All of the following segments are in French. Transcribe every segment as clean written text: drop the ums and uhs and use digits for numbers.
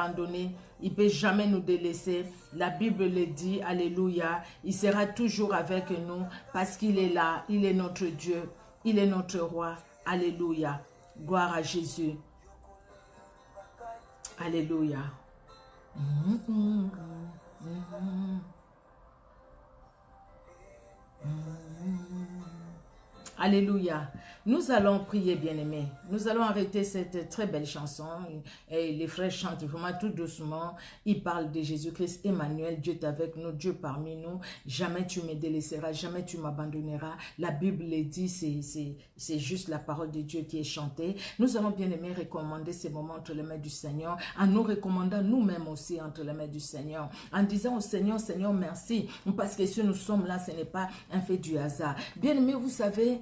abandonner, il ne peut jamais nous délaisser. La Bible le dit, alléluia, il sera toujours avec nous parce qu'il est là, il est notre Dieu, il est notre roi, alléluia. Gloire à Jésus. Alléluia. Alléluia. Nous allons prier, bien-aimés. Nous allons arrêter cette très belle chanson. Et les frères chantent vraiment tout doucement. Ils parlent de Jésus-Christ, Emmanuel, Dieu est avec nous, Dieu parmi nous. Jamais tu me délaisseras, jamais tu m'abandonneras. La Bible le dit, c'est juste la parole de Dieu qui est chantée. Nous allons, bien-aimés, recommander ces moments entre les mains du Seigneur, en nous recommandant nous-mêmes aussi entre les mains du Seigneur, en disant au Seigneur, Seigneur, merci, parce que si nous sommes là, ce n'est pas un fait du hasard. Bien-aimés, vous savez,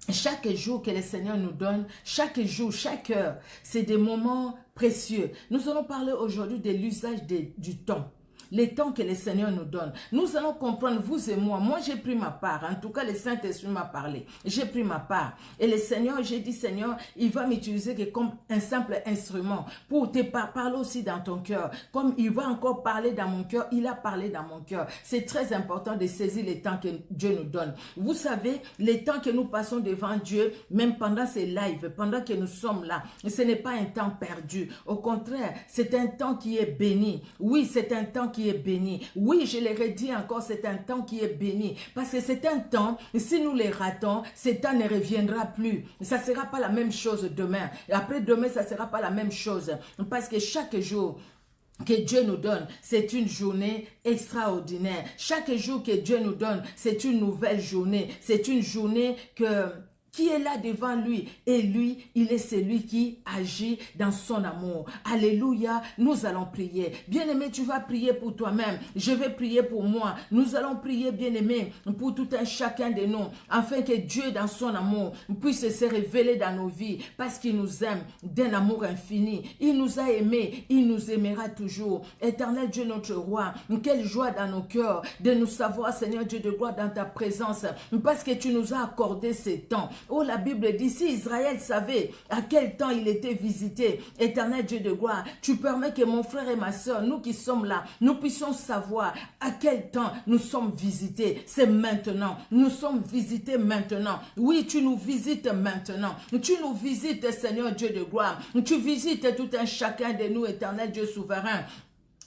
chaque jour que le Seigneur nous donne, chaque jour, chaque heure, c'est des moments précieux. Nous allons parler aujourd'hui de l'usage du temps. Les temps que le Seigneur nous donne. Nous allons comprendre, vous et moi j'ai pris ma part, en tout cas le Saint-Esprit m'a parlé, j'ai pris ma part. Et le Seigneur, j'ai dit Seigneur, il va m'utiliser comme un simple instrument pour te parler aussi dans ton cœur. Comme il va encore parler dans mon cœur, il a parlé dans mon cœur. C'est très important de saisir les temps que Dieu nous donne. Vous savez, les temps que nous passons devant Dieu, même pendant ces lives, pendant que nous sommes là, ce n'est pas un temps perdu. Au contraire, c'est un temps qui est béni. Oui, c'est un temps qui est béni. Oui, je le redis encore, c'est un temps qui est béni. Parce que c'est un temps, si nous les ratons, ce temps ne reviendra plus. Ça ne sera pas la même chose demain. Et après demain, ça ne sera pas la même chose. Parce que chaque jour que Dieu nous donne, c'est une journée extraordinaire. Chaque jour que Dieu nous donne, c'est une nouvelle journée. C'est une journée qui est là devant lui. Et lui, il est celui qui agit dans son amour. Alléluia, nous allons prier. Bien-aimé, tu vas prier pour toi-même. Je vais prier pour moi. Nous allons prier, bien-aimé, pour tout un chacun de nous, afin que Dieu, dans son amour, puisse se révéler dans nos vies, parce qu'il nous aime d'un amour infini. Il nous a aimés, il nous aimera toujours. Éternel Dieu, notre roi, quelle joie dans nos cœurs de nous savoir, Seigneur Dieu de gloire, dans ta présence, parce que tu nous as accordé ces temps. Oh, la Bible dit, si Israël savait à quel temps il était visité, éternel Dieu de gloire, tu permets que mon frère et ma soeur, nous qui sommes là, nous puissions savoir à quel temps nous sommes visités. C'est maintenant. Nous sommes visités maintenant. Oui, tu nous visites maintenant. Tu nous visites, Seigneur Dieu de gloire. Tu visites tout un chacun de nous, éternel Dieu souverain.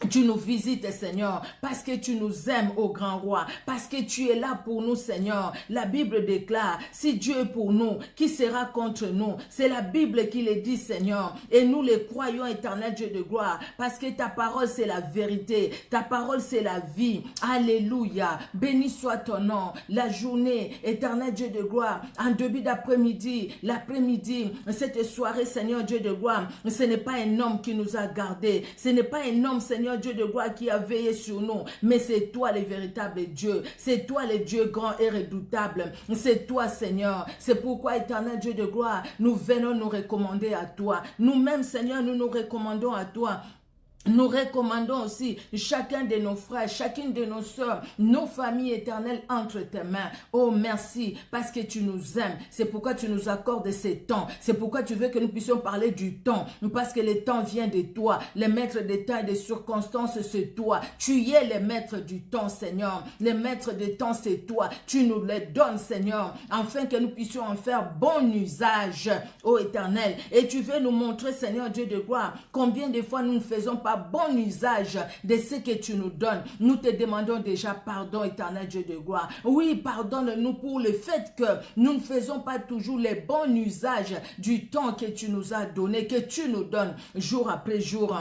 Tu nous visites, Seigneur, parce que tu nous aimes, ô grand roi, parce que tu es là pour nous, Seigneur. La Bible déclare, si Dieu est pour nous, qui sera contre nous? C'est la Bible qui le dit, Seigneur, et nous les croyons, éternel Dieu de gloire, parce que ta parole, c'est la vérité, ta parole, c'est la vie. Alléluia, béni soit ton nom. La journée, éternel Dieu de gloire, en début d'après-midi, l'après-midi, cette soirée, Seigneur Dieu de gloire, ce n'est pas un homme qui nous a gardés, ce n'est pas un homme, Seigneur Dieu de gloire, qui a veillé sur nous, mais c'est toi le véritable Dieu, c'est toi le Dieu grand et redoutable, c'est toi, Seigneur. C'est pourquoi, éternel Dieu de gloire, nous venons nous recommander à toi. Nous-mêmes, Seigneur, nous nous recommandons à toi. Nous recommandons aussi chacun de nos frères, chacune de nos sœurs, nos familles éternelles entre tes mains. Oh, merci, parce que tu nous aimes. C'est pourquoi tu nous accordes ces temps. C'est pourquoi tu veux que nous puissions parler du temps. Parce que le temps vient de toi. Le maître des temps et des circonstances, c'est toi. Tu es le maître du temps, Seigneur. Le maître des temps, c'est toi. Tu nous les donnes, Seigneur, afin que nous puissions en faire bon usage, ô éternel. Et tu veux nous montrer, Seigneur Dieu de gloire, combien de fois nous ne faisons pas bon usage de ce que tu nous donnes. Nous te demandons déjà pardon, éternel Dieu de gloire. Oui, pardonne-nous pour le fait que nous ne faisons pas toujours les bons usages du temps que tu nous as donné, que tu nous donnes jour après jour.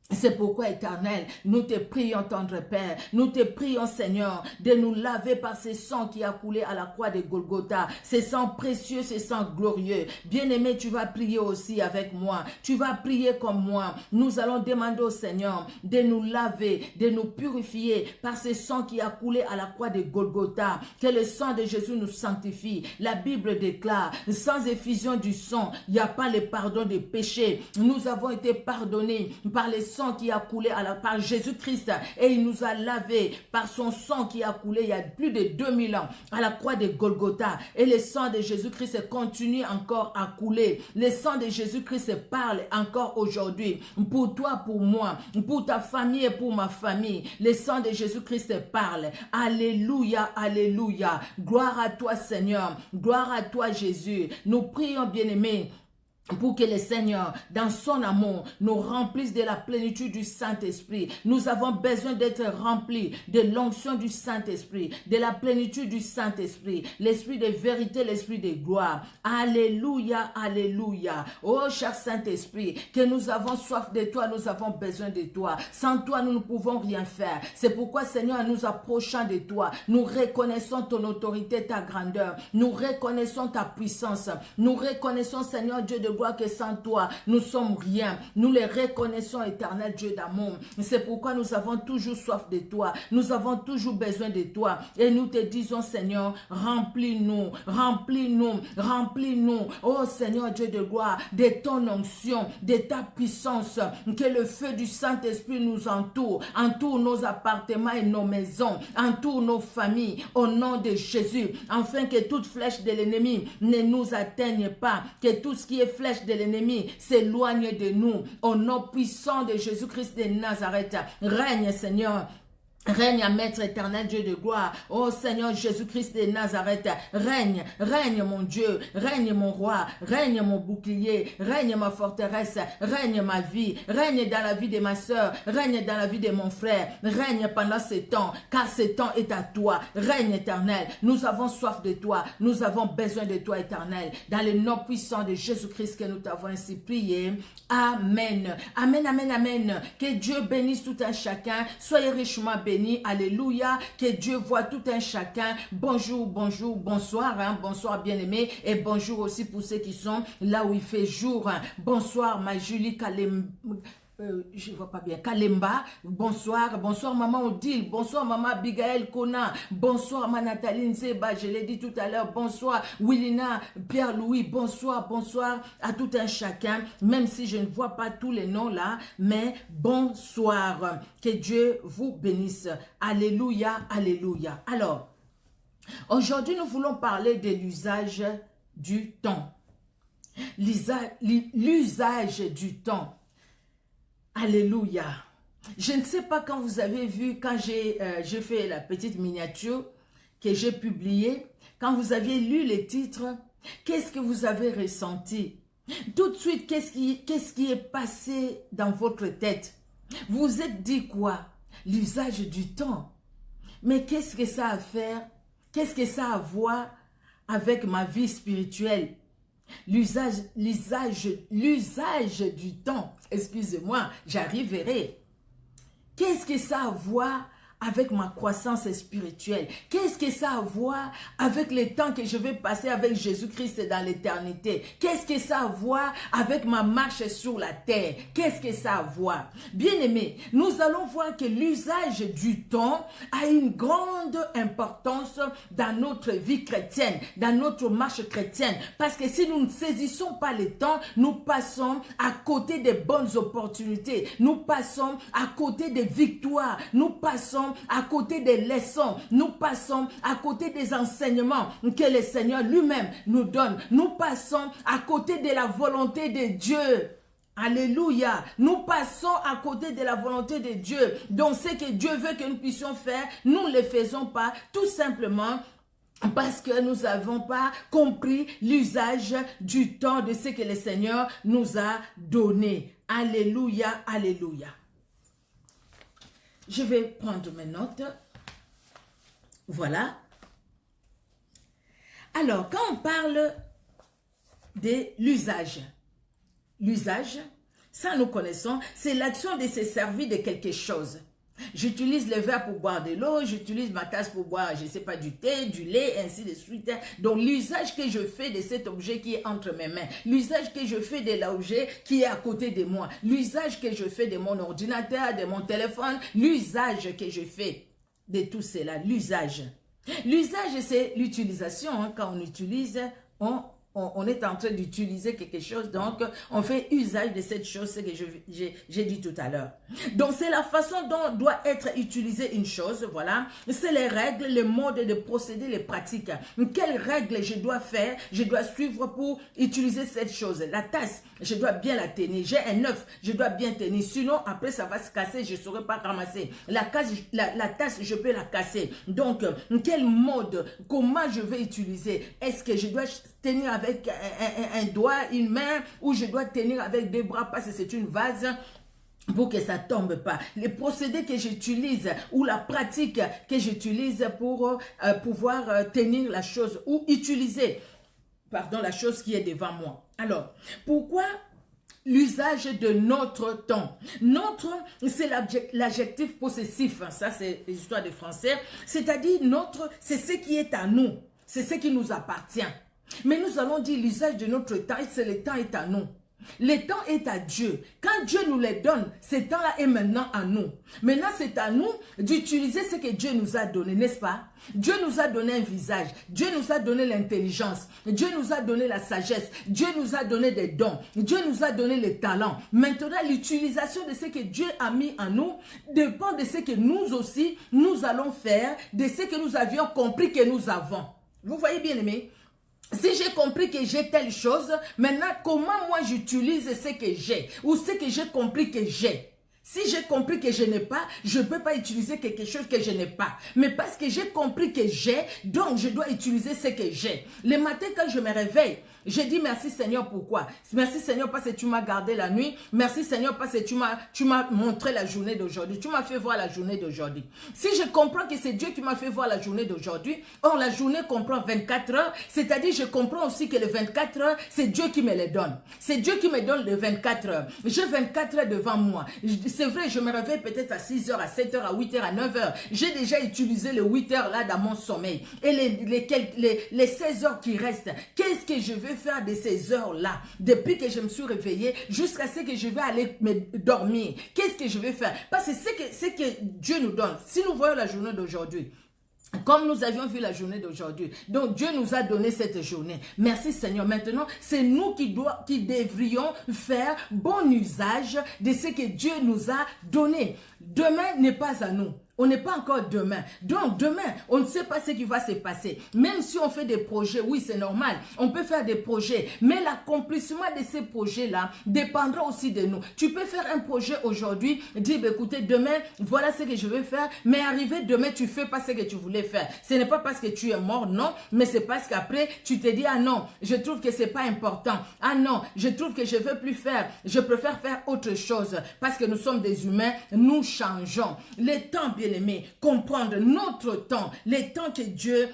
C'est pourquoi, éternel, nous te prions, tendre Père, nous te prions, Seigneur, de nous laver par ce sang qui a coulé à la croix de Golgotha, ce sang précieux, ce sang glorieux. Bien-aimé, tu vas prier aussi avec moi, tu vas prier comme moi. Nous allons demander au Seigneur de nous laver, de nous purifier par ce sang qui a coulé à la croix de Golgotha, que le sang de Jésus nous sanctifie. La Bible déclare, sans effusion du sang, il n'y a pas le pardon des péchés. Nous avons été pardonnés par le sang sang qui a coulé par Jésus-Christ et il nous a lavé par son sang qui a coulé il y a plus de 2000 ans à la croix de Golgotha. Et le sang de Jésus-Christ continue encore à couler. Le sang de Jésus-Christ parle encore aujourd'hui pour toi, pour moi, pour ta famille et pour ma famille. Le sang de Jésus-Christ parle. Alléluia, alléluia. Gloire à toi Seigneur, gloire à toi Jésus. Nous prions bien-aimés pour que le Seigneur, dans son amour, nous remplisse de la plénitude du Saint-Esprit. Nous avons besoin d'être remplis de l'onction du Saint-Esprit, de la plénitude du Saint-Esprit, l'esprit de vérité, l'esprit de gloire. Alléluia, alléluia. Oh, cher Saint-Esprit, que nous avons soif de toi, nous avons besoin de toi. Sans toi, nous ne pouvons rien faire. C'est pourquoi, Seigneur, nous approchons de toi. Nous reconnaissons ton autorité, ta grandeur. Nous reconnaissons ta puissance. Nous reconnaissons, Seigneur Dieu de gloire, que sans toi, nous sommes rien. Nous les reconnaissons, éternel Dieu d'amour. C'est pourquoi nous avons toujours soif de toi. Nous avons toujours besoin de toi. Et nous te disons, Seigneur, remplis-nous, remplis-nous, remplis-nous. Oh Seigneur Dieu de gloire, de ton onction, de ta puissance. Que le feu du Saint-Esprit nous entoure. Entoure nos appartements et nos maisons. Entoure nos familles. Au nom de Jésus. Afin que toute flèche de l'ennemi ne nous atteigne pas. Que tout ce qui est flèche de l'ennemi s'éloigne de nous. Au nom puissant de Jésus-Christ de Nazareth, règne Seigneur. Règne, Maître éternel, Dieu de gloire. Oh Seigneur Jésus-Christ de Nazareth, règne, règne mon Dieu, règne mon roi, règne mon bouclier, règne ma forteresse, règne ma vie, règne dans la vie de ma soeur, règne dans la vie de mon frère, règne pendant ce temps, car ce temps est à toi. Règne éternel, nous avons soif de toi, nous avons besoin de toi éternel. Dans le nom puissant de Jésus-Christ que nous t'avons ainsi prié. Amen. Amen, amen, amen. Que Dieu bénisse tout un chacun. Soyez richement bénis. Alléluia, que Dieu voit tout un chacun. Bonjour, bonjour, bonsoir, bonsoir bien-aimés et bonjour aussi pour ceux qui sont là où il fait jour. Bonsoir ma Julie Kalem. Je vois pas bien. Kalemba, bonsoir. Bonsoir maman Odile. Bonsoir maman Abigail Kona. Bonsoir ma Nathalie Nzeba. Je l'ai dit tout à l'heure. Bonsoir Willina, Pierre-Louis. Bonsoir, bonsoir à tout un chacun. Même si je ne vois pas tous les noms là, mais bonsoir. Que Dieu vous bénisse. Alléluia, alléluia. Alors, aujourd'hui nous voulons parler de l'usage du temps. L'usage du temps. Alléluia. Je ne sais pas quand vous avez vu, quand j'ai fait la petite miniature que j'ai publiée, quand vous aviez lu les titres, qu'est-ce que vous avez ressenti? Tout de suite, qu'est-ce qui est passé dans votre tête? Vous vous êtes dit quoi? L'usage du temps. Mais qu'est-ce que ça a à faire? Qu'est-ce que ça a à voir avec ma vie spirituelle? L'usage du temps, excusez-moi, j'arriverai. Qu'est-ce que ça a à voir avec ma croissance spirituelle? Qu'est-ce que ça a à voir avec le temps que je vais passer avec Jésus-Christ dans l'éternité? Qu'est-ce que ça a à voir avec ma marche sur la terre? Qu'est-ce que ça a à voir? Bien-aimés, nous allons voir que l'usage du temps a une grande importance dans notre vie chrétienne, dans notre marche chrétienne. Parce que si nous ne saisissons pas le temps, nous passons à côté des bonnes opportunités. Nous passons à côté des victoires. Nous passons à côté des leçons, nous passons à côté des enseignements que le Seigneur lui-même nous donne. Nous passons à côté de la volonté de Dieu. Alléluia. Nous passons à côté de la volonté de Dieu. Donc ce que Dieu veut que nous puissions faire, nous ne le faisons pas tout simplement parce que nous n'avons pas compris l'usage du temps de ce que le Seigneur nous a donné. Alléluia, alléluia. Je vais prendre mes notes. Voilà. Alors, quand on parle de l'usage, ça nous connaissons, c'est l'action de se servir de quelque chose. J'utilise le verre pour boire de l'eau, j'utilise ma tasse pour boire, je ne sais pas, du thé, du lait, ainsi de suite. Donc, l'usage que je fais de cet objet qui est entre mes mains, l'usage que je fais de l'objet qui est à côté de moi, l'usage que je fais de mon ordinateur, de mon téléphone, l'usage que je fais de tout cela, l'usage. L'usage, c'est l'utilisation. Quand on utilise, on on est en train d'utiliser quelque chose, donc on fait usage de cette chose, ce que j'ai dit tout à l'heure. Donc c'est la façon dont doit être utilisée une chose, voilà. C'est les règles, les modes de procéder, les pratiques. Quelles règles je dois faire, je dois suivre pour utiliser cette chose. La tasse, je dois bien la tenir. J'ai un œuf, je dois bien tenir. Sinon, après, ça va se casser, je ne saurais pas ramasser. La tasse, je peux la casser. Donc, quel mode, comment je vais utiliser? Est-ce que je dois tenir avec un doigt, une main, ou je dois tenir avec deux bras parce que c'est une vase pour que ça tombe pas. Les procédés que j'utilise ou la pratique que j'utilise pour pouvoir tenir la chose ou utiliser, pardon, la chose qui est devant moi. Alors, pourquoi l'usage de notre temps? Notre, c'est l'adjectif possessif, ça c'est l'histoire de français, c'est-à-dire notre, c'est ce qui est à nous, c'est ce qui nous appartient. Mais nous allons dire l'usage de notre temps, c'est le temps est à nous. Le temps est à Dieu. Quand Dieu nous les donne, ce temps-là est maintenant à nous. Maintenant, c'est à nous d'utiliser ce que Dieu nous a donné, n'est-ce pas? Dieu nous a donné un visage. Dieu nous a donné l'intelligence. Dieu nous a donné la sagesse. Dieu nous a donné des dons. Dieu nous a donné les talents. Maintenant, l'utilisation de ce que Dieu a mis en nous dépend de ce que nous aussi, nous allons faire, de ce que nous avions compris que nous avons. Vous voyez bien aimé? Si j'ai compris que j'ai telle chose, maintenant, comment moi j'utilise ce que j'ai ou ce que j'ai compris que j'ai? Si j'ai compris que je n'ai pas, je ne peux pas utiliser quelque chose que je n'ai pas. Mais parce que j'ai compris que j'ai, donc je dois utiliser ce que j'ai. Le matin, quand je me réveille, je dis merci Seigneur, pourquoi? Merci Seigneur parce que tu m'as gardé la nuit. Merci Seigneur parce que tu m'as montré la journée d'aujourd'hui. Tu m'as fait voir la journée d'aujourd'hui. Si je comprends que c'est Dieu qui m'a fait voir la journée d'aujourd'hui, or la journée comprend 24 heures, c'est-à-dire je comprends aussi que les 24 heures, c'est Dieu qui me les donne. C'est Dieu qui me donne les 24 heures. J'ai 24 heures devant moi. C'est vrai, je me réveille peut-être à 6 heures, à 7 heures, à 8 heures, à 9 heures. J'ai déjà utilisé les 8 heures là dans mon sommeil. Et les 16 heures qui restent, qu'est-ce que je vais faire de ces heures-là, depuis que je me suis réveillée jusqu'à ce que je vais aller me dormir? Qu'est-ce que je vais faire? Parce que c'est que Dieu nous donne. Si nous voyons la journée d'aujourd'hui, comme nous avions vu la journée d'aujourd'hui, donc Dieu nous a donné cette journée. Merci Seigneur. Maintenant, c'est nous qui devrions faire bon usage de ce que Dieu nous a donné. Demain n'est pas à nous. On n'est pas encore demain. Donc demain, on ne sait pas ce qui va se passer. Même si on fait des projets, oui c'est normal, on peut faire des projets. Mais l'accomplissement de ces projets-là dépendra aussi de nous. Tu peux faire un projet aujourd'hui, dire écoutez demain, voilà ce que je vais faire. Mais arrivé demain, tu ne fais pas ce que tu voulais faire. Ce n'est pas parce que tu es mort, non. Mais c'est parce qu'après, tu te dis ah non, je trouve que ce n'est pas important. Ah non, je trouve que je ne veux plus faire. Je préfère faire autre chose. Parce que nous sommes des humains, nous changeons. Le temps bien aimé, comprendre notre temps, les temps que Dieu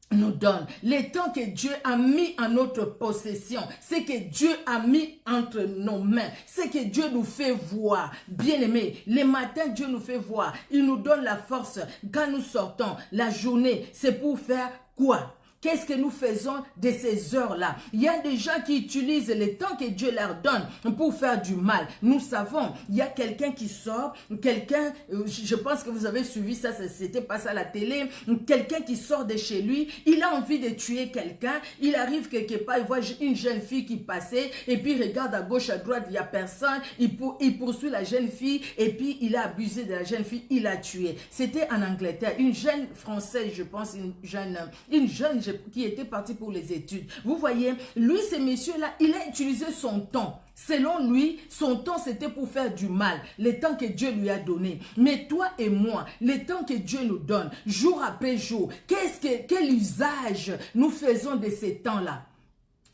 nous donne, les temps que Dieu a mis en notre possession, ce que Dieu a mis entre nos mains, ce que Dieu nous fait voir. Bien aimé, les matins Dieu nous fait voir, il nous donne la force. Quand nous sortons, la journée, c'est pour faire quoi? Qu'est-ce que nous faisons de ces heures-là? Il y a des gens qui utilisent le temps que Dieu leur donne pour faire du mal. Nous savons, il y a quelqu'un qui sort, quelqu'un, je pense que vous avez suivi ça, c'était pas ça à la télé, quelqu'un qui sort de chez lui, il a envie de tuer quelqu'un, il arrive quelque part, il voit une jeune fille qui passait, et puis il regarde à gauche, à droite, il n'y a personne, il poursuit la jeune fille, et puis il a abusé de la jeune fille, il l'a tuée. C'était en Angleterre, une jeune Française, je pense, une jeune qui était parti pour les études. Vous voyez, lui, ce monsieur-là, il a utilisé son temps. Selon lui, son temps, c'était pour faire du mal, le temps que Dieu lui a donné. Mais toi et moi, le temps que Dieu nous donne, jour après jour, quel usage nous faisons de ces temps-là?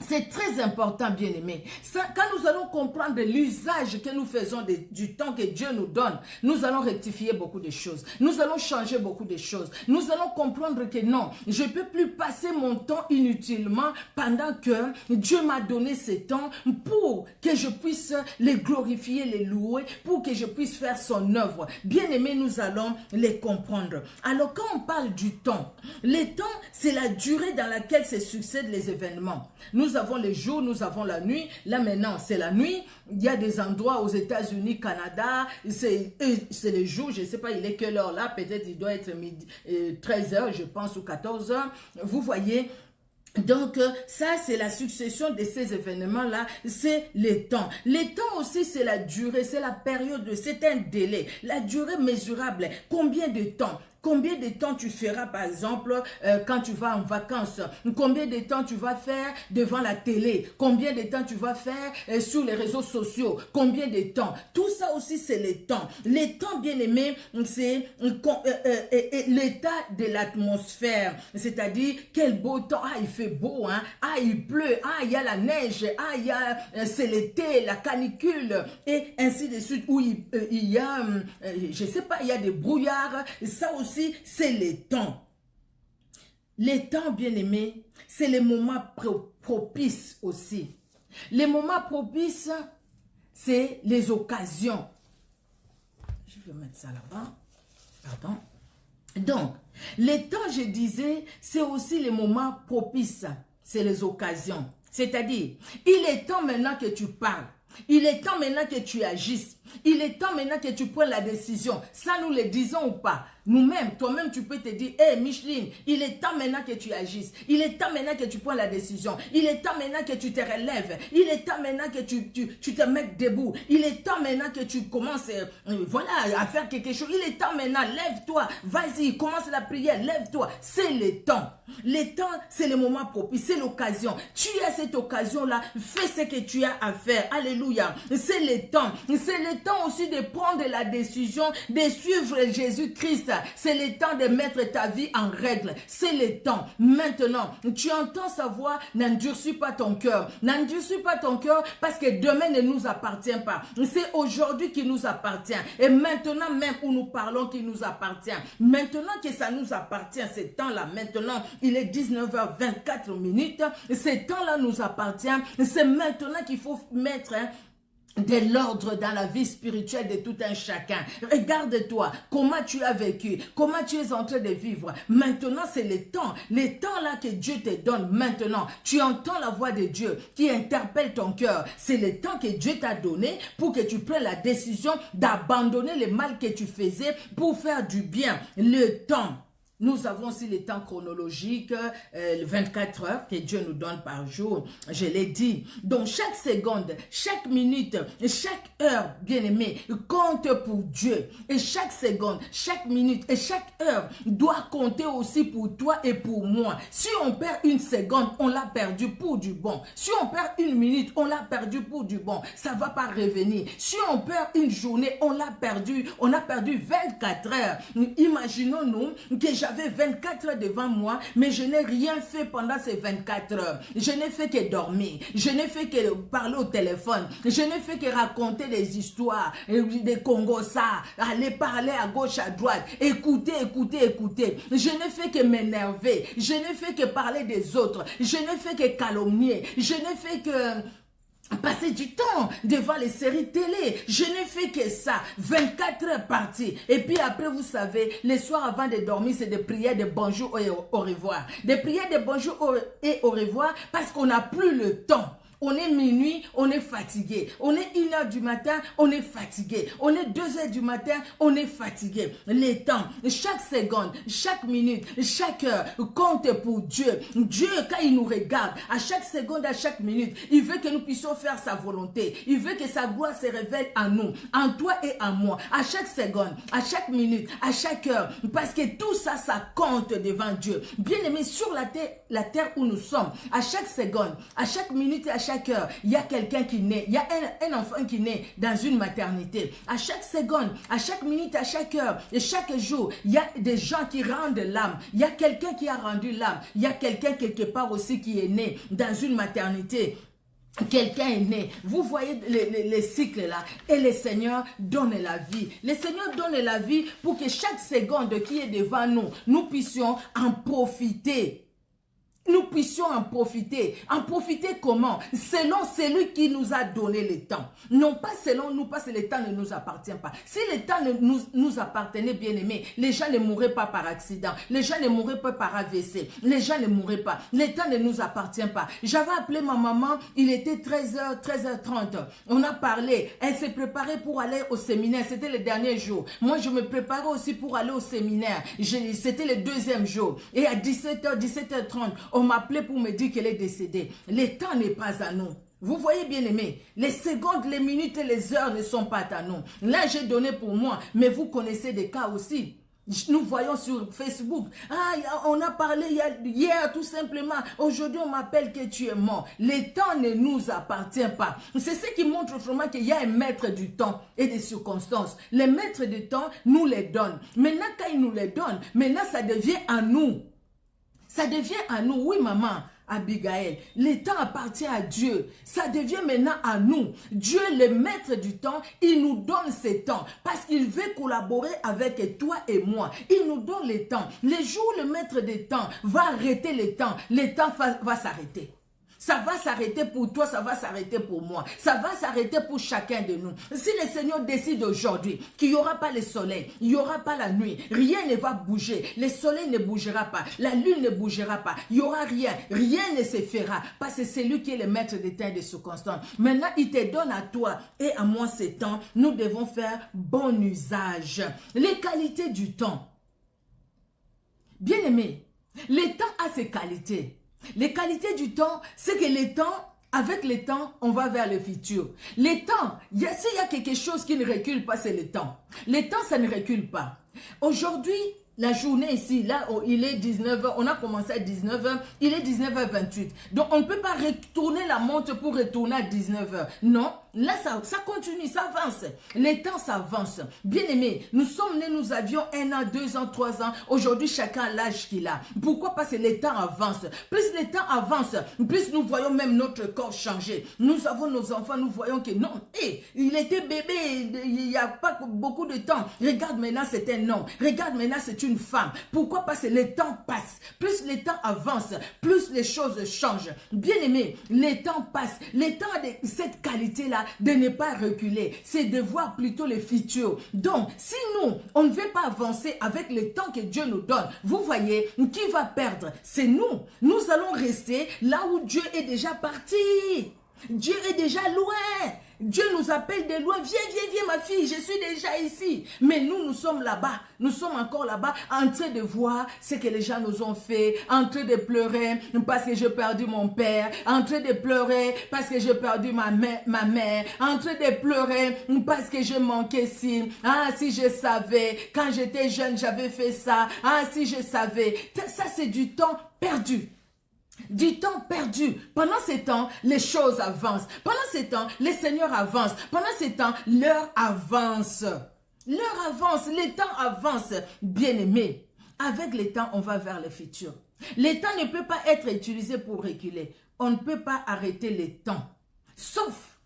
C'est très important, bien-aimé. Quand nous allons comprendre l'usage que nous faisons du temps que Dieu nous donne, nous allons rectifier beaucoup de choses. Nous allons changer beaucoup de choses. Nous allons comprendre que non, je ne peux plus passer mon temps inutilement pendant que Dieu m'a donné ce temps pour que je puisse les glorifier, les louer, pour que je puisse faire son œuvre. Bien-aimé, nous allons les comprendre. Alors, quand on parle du temps, le temps, c'est la durée dans laquelle se succèdent les événements. Nous avons les jours, nous avons la nuit. Là maintenant, c'est la nuit. Il y a des endroits aux États-Unis, Canada, c'est les jours. Je ne sais pas, il est quelle heure là. Peut-être il doit être 13 h, je pense, ou 14 h. Vous voyez. Donc, ça, c'est la succession de ces événements-là, c'est les temps. Les temps aussi, c'est la durée, c'est la période, c'est un délai. La durée mesurable, combien de temps? Combien de temps tu feras, par exemple, quand tu vas en vacances? Combien de temps tu vas faire devant la télé? Combien de temps tu vas faire sur les réseaux sociaux? Combien de temps? Tout ça aussi, c'est les temps. Les temps, bien aimés, c'est l'état de l'atmosphère. C'est-à-dire, quel beau temps. Ah, il fait beau, hein? Ah, il pleut. Ah, il y a la neige. Ah, il y a, c'est l'été, la canicule. Et ainsi de suite, où il y a, je sais pas, il y a des brouillards. Ça aussi, c'est les temps. Les temps, bien aimés, c'est les moments propices aussi. Les moments propices, c'est les occasions. Je vais mettre ça là-bas. Pardon. Donc, les temps, je disais, c'est aussi les moments propices. C'est les occasions. C'est-à-dire, il est temps maintenant que tu parles. Il est temps maintenant que tu agisses. Il est temps maintenant que tu prennes la décision. Ça, nous le disons ou pas? Nous-mêmes, toi-même, tu peux te dire, hé, Micheline, il est temps maintenant que tu agisses. Il est temps maintenant que tu prends la décision. Il est temps maintenant que tu te relèves. Il est temps maintenant que tu te mettes debout. Il est temps maintenant que tu commences, voilà, à faire quelque chose. Il est temps maintenant, lève-toi. Vas-y, commence la prière, lève-toi. C'est le temps. Les temps, c'est le moment propice, c'est l'occasion. Tu as cette occasion-là, fais ce que tu as à faire. Alléluia. C'est le temps. C'est le temps aussi de prendre la décision de suivre Jésus-Christ. C'est le temps de mettre ta vie en règle. C'est le temps. Maintenant, tu entends sa voix, n'endurcis pas ton cœur. N'endurcis pas ton cœur parce que demain ne nous appartient pas. C'est aujourd'hui qui nous appartient. Et maintenant même où nous parlons qui nous appartient. Maintenant que ça nous appartient, ce temps-là, maintenant, il est 19h24. Ce temps-là nous appartient. C'est maintenant qu'il faut mettre de l'ordre dans la vie spirituelle de tout un chacun. Regarde-toi, comment tu as vécu, comment tu es en train de vivre. Maintenant, c'est le temps là que Dieu te donne maintenant. Tu entends la voix de Dieu qui interpelle ton cœur. C'est le temps que Dieu t'a donné pour que tu prennes la décision d'abandonner le mal que tu faisais pour faire du bien. Le temps. Nous avons aussi les temps chronologiques, 24 heures que Dieu nous donne par jour. Je l'ai dit. Donc, chaque seconde, chaque minute, chaque heure, bien-aimé, compte pour Dieu. Et chaque seconde, chaque minute et chaque heure doit compter aussi pour toi et pour moi. Si on perd une seconde, on l'a perdu pour du bon. Si on perd une minute, on l'a perdu pour du bon. Ça ne va pas revenir. Si on perd une journée, on l'a perdu. On a perdu 24 heures. Imaginons-nous que j'avais 24 heures devant moi, mais je n'ai rien fait pendant ces 24 heures. Je n'ai fait que dormir. Je n'ai fait que parler au téléphone. Je n'ai fait que raconter des histoires, des Congossas, aller parler à gauche, à droite, écouter. Je n'ai fait que m'énerver. Je n'ai fait que parler des autres. Je n'ai fait que calomnier. Je n'ai fait que passer du temps devant les séries télé. Je n'ai fait que ça. 24 heures parties. Et puis après, vous savez, les soirs avant de dormir, c'est des prières de bonjour et au revoir. Des prières de bonjour et au revoir parce qu'on n'a plus le temps. On est minuit, on est fatigué. On est 1h du matin, on est fatigué. On est 2h du matin, on est fatigué. Les temps, chaque seconde, chaque minute, chaque heure compte pour Dieu. Dieu, quand il nous regarde, à chaque seconde, à chaque minute, il veut que nous puissions faire sa volonté. Il veut que sa gloire se révèle en nous, en toi et en moi. À chaque seconde, à chaque minute, à chaque heure. Parce que tout ça, ça compte devant Dieu. Bien aimé, sur la terre où nous sommes, à chaque seconde, à chaque minute et à chaque heure, il y a quelqu'un qui naît, il y a un enfant qui naît dans une maternité. À chaque seconde, à chaque minute, à chaque heure et chaque jour, il y a des gens qui rendent l'âme. Il y a quelqu'un qui a rendu l'âme. Il y a quelqu'un quelque part aussi qui est né dans une maternité. Quelqu'un est né. Vous voyez les cycles là. Et le Seigneur donne la vie. Le Seigneur donne la vie pour que chaque seconde qui est devant nous, nous puissions en profiter. Nous puissions en profiter. En profiter comment? Selon celui qui nous a donné le temps. Non pas selon nous, parce que le temps ne nous appartient pas. Si le temps nous appartenait, bien aimé, les gens ne mourraient pas par accident. Les gens ne mourraient pas par AVC. Les gens ne mourraient pas. Le temps ne nous appartient pas. J'avais appelé ma maman, il était 13h, 13h30. On a parlé. Elle s'est préparée pour aller au séminaire. C'était le dernier jour. Moi, je me préparais aussi pour aller au séminaire. C'était le deuxième jour. Et à 17h, 17h30, On m'appelait pour me dire qu'elle est décédée. Le temps n'est pas à nous. Vous voyez bien aimé, les secondes, les minutes et les heures ne sont pas à nous. Là, j'ai donné pour moi, mais vous connaissez des cas aussi. Nous voyons sur Facebook, on a parlé hier tout simplement, aujourd'hui on m'appelle que tu es mort. Le temps ne nous appartient pas. C'est ce qui montre autrement qu'il y a un maître du temps et des circonstances. Les maîtres du temps nous les donnent. Maintenant quand ils nous les donnent, maintenant ça devient à nous. Ça devient à nous, oui maman. Abigail, le temps appartient à Dieu. Ça devient maintenant à nous. Dieu, le maître du temps, il nous donne ce temps parce qu'il veut collaborer avec toi et moi. Il nous donne le temps. Les jours où le maître du temps va arrêter le temps va s'arrêter. Ça va s'arrêter pour toi, ça va s'arrêter pour moi. Ça va s'arrêter pour chacun de nous. Si le Seigneur décide aujourd'hui qu'il n'y aura pas le soleil, il n'y aura pas la nuit, rien ne va bouger. Le soleil ne bougera pas, la lune ne bougera pas. Il n'y aura rien, rien ne se fera. Parce que c'est lui qui est le maître des temps et des circonstances. Maintenant, il te donne à toi et à moi ce temps. Nous devons faire bon usage. Les qualités du temps. Bien aimé, le temps a ses qualités. Les qualités du temps, c'est que le temps, avec le temps, on va vers le futur. Le temps, s'il y a quelque chose qui ne recule pas, c'est le temps. Le temps, ça ne recule pas. Aujourd'hui, la journée ici, là, il est 19h, on a commencé à 19h, il est 19h28. Donc, on ne peut pas retourner la montre pour retourner à 19h. Non, là, ça continue, ça avance. Les temps s'avancent. Bien aimé, nous sommes nés, nous avions 1 an, 2 ans, 3 ans. Aujourd'hui, chacun a l'âge qu'il a. Pourquoi? Parce que les temps avancent. Plus les temps avancent, plus nous voyons même notre corps changer. Nous avons nos enfants, nous voyons que non, il était bébé, il n'y a pas beaucoup de temps. Regarde maintenant, c'est un homme. Regarde maintenant, c'est une femme. Pourquoi? Parce que le temps passe. Plus le temps avance, plus les choses changent. Bien aimé, le temps passe. Le temps a cette qualité-là de ne pas reculer. C'est de voir plutôt le futur. Donc, si nous, on ne veut pas avancer avec le temps que Dieu nous donne, vous voyez, qui va perdre? C'est nous. Nous allons rester là où Dieu est déjà parti. Dieu est déjà loin. Dieu nous appelle de loin. Viens ma fille, je suis déjà ici. Mais nous sommes là-bas. Nous sommes encore là-bas en train de voir ce que les gens nous ont fait, en train de pleurer parce que j'ai perdu mon père, en train de pleurer parce que j'ai perdu ma mère, en train de pleurer parce que j'ai manqué ci. Ah, si je savais, quand j'étais jeune, j'avais fait ça. Ah, si je savais. Ça, c'est du temps perdu. Du temps perdu. Pendant ces temps, les choses avancent. Pendant ces temps, les seigneurs avancent. Pendant ces temps, l'heure avance. L'heure avance, les temps avancent. Bien-aimés, avec le temps, on va vers le futur. Le temps ne peut pas être utilisé pour reculer. On ne peut pas arrêter le temps. Sauf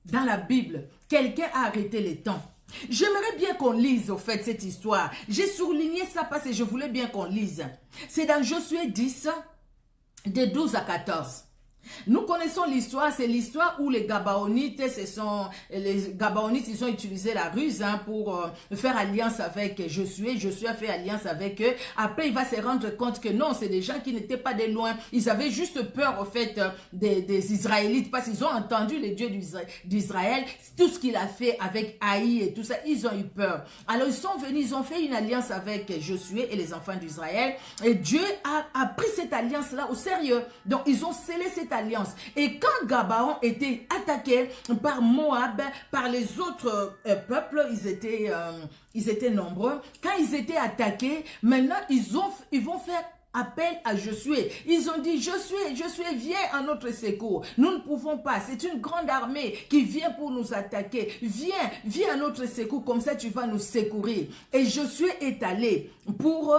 dans la Bible, quelqu'un a arrêté le temps. J'aimerais bien qu'on lise au fait cette histoire. J'ai souligné ça parce que je voulais bien qu'on lise. C'est dans Josué 10, de 12 à 14. Nous connaissons l'histoire, c'est l'histoire où les Gabaonites, ils ont utilisé la ruse pour faire alliance avec Josué. Josué a fait alliance avec eux. Après, il va se rendre compte que non, c'est des gens qui n'étaient pas de loin. Ils avaient juste peur, au fait, des Israélites parce qu'ils ont entendu le Dieu d'Israël, tout ce qu'il a fait avec Haï et tout ça. Ils ont eu peur. Alors, ils sont venus, ils ont fait une alliance avec Josué et les enfants d'Israël. Et Dieu a pris cette alliance-là au sérieux. Donc, ils ont scellé cette alliance. Et quand Gabaon était attaqué par Moab, par les autres peuples, ils étaient nombreux. Quand ils étaient attaqués, maintenant ils vont faire appel à Josué. Ils ont dit, Josué, viens à notre secours. Nous ne pouvons pas. C'est une grande armée qui vient pour nous attaquer. Viens à notre secours, comme ça tu vas nous secourir. Et Josué est allé pour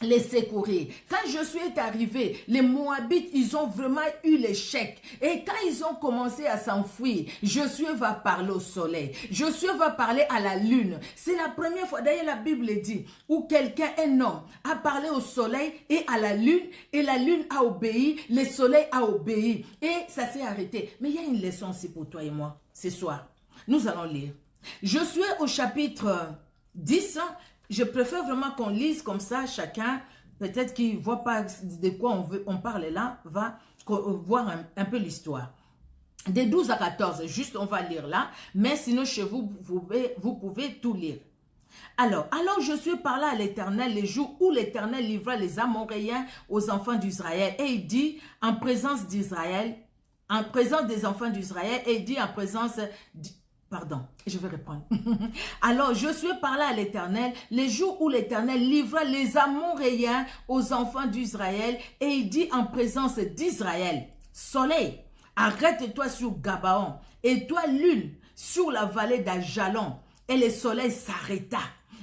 les secourir. Quand Josué est arrivé, les Moabites, ils ont vraiment eu l'échec. Et quand ils ont commencé à s'enfuir, Josué va parler au soleil. Josué va parler à la lune. C'est la première fois, d'ailleurs la Bible dit, où quelqu'un, un homme, a parlé au soleil et à la lune, et la lune a obéi, le soleil a obéi. Et ça s'est arrêté. Mais il y a une leçon aussi pour toi et moi, ce soir. Nous allons lire. Josué au chapitre 10, je préfère vraiment qu'on lise comme ça, chacun, peut-être qui ne voit pas de quoi on parle là, va voir un peu l'histoire. De 12 à 14, juste on va lire là, mais sinon chez vous, vous pouvez tout lire. Alors Josué parla à l'Éternel les jours où l'Éternel livra les Amoréens aux enfants d'Israël. Et il dit en présence d'Israël, en présence des enfants d'Israël, et il dit en présence... Pardon, je vais reprendre. Alors Josué parla à l'Éternel les jours où l'Éternel livra les Amoréens aux enfants d'Israël. Et il dit en présence d'Israël, soleil, arrête-toi sur Gabaon, et toi lune sur la vallée d'Ajalon. Et le soleil s'arrêta.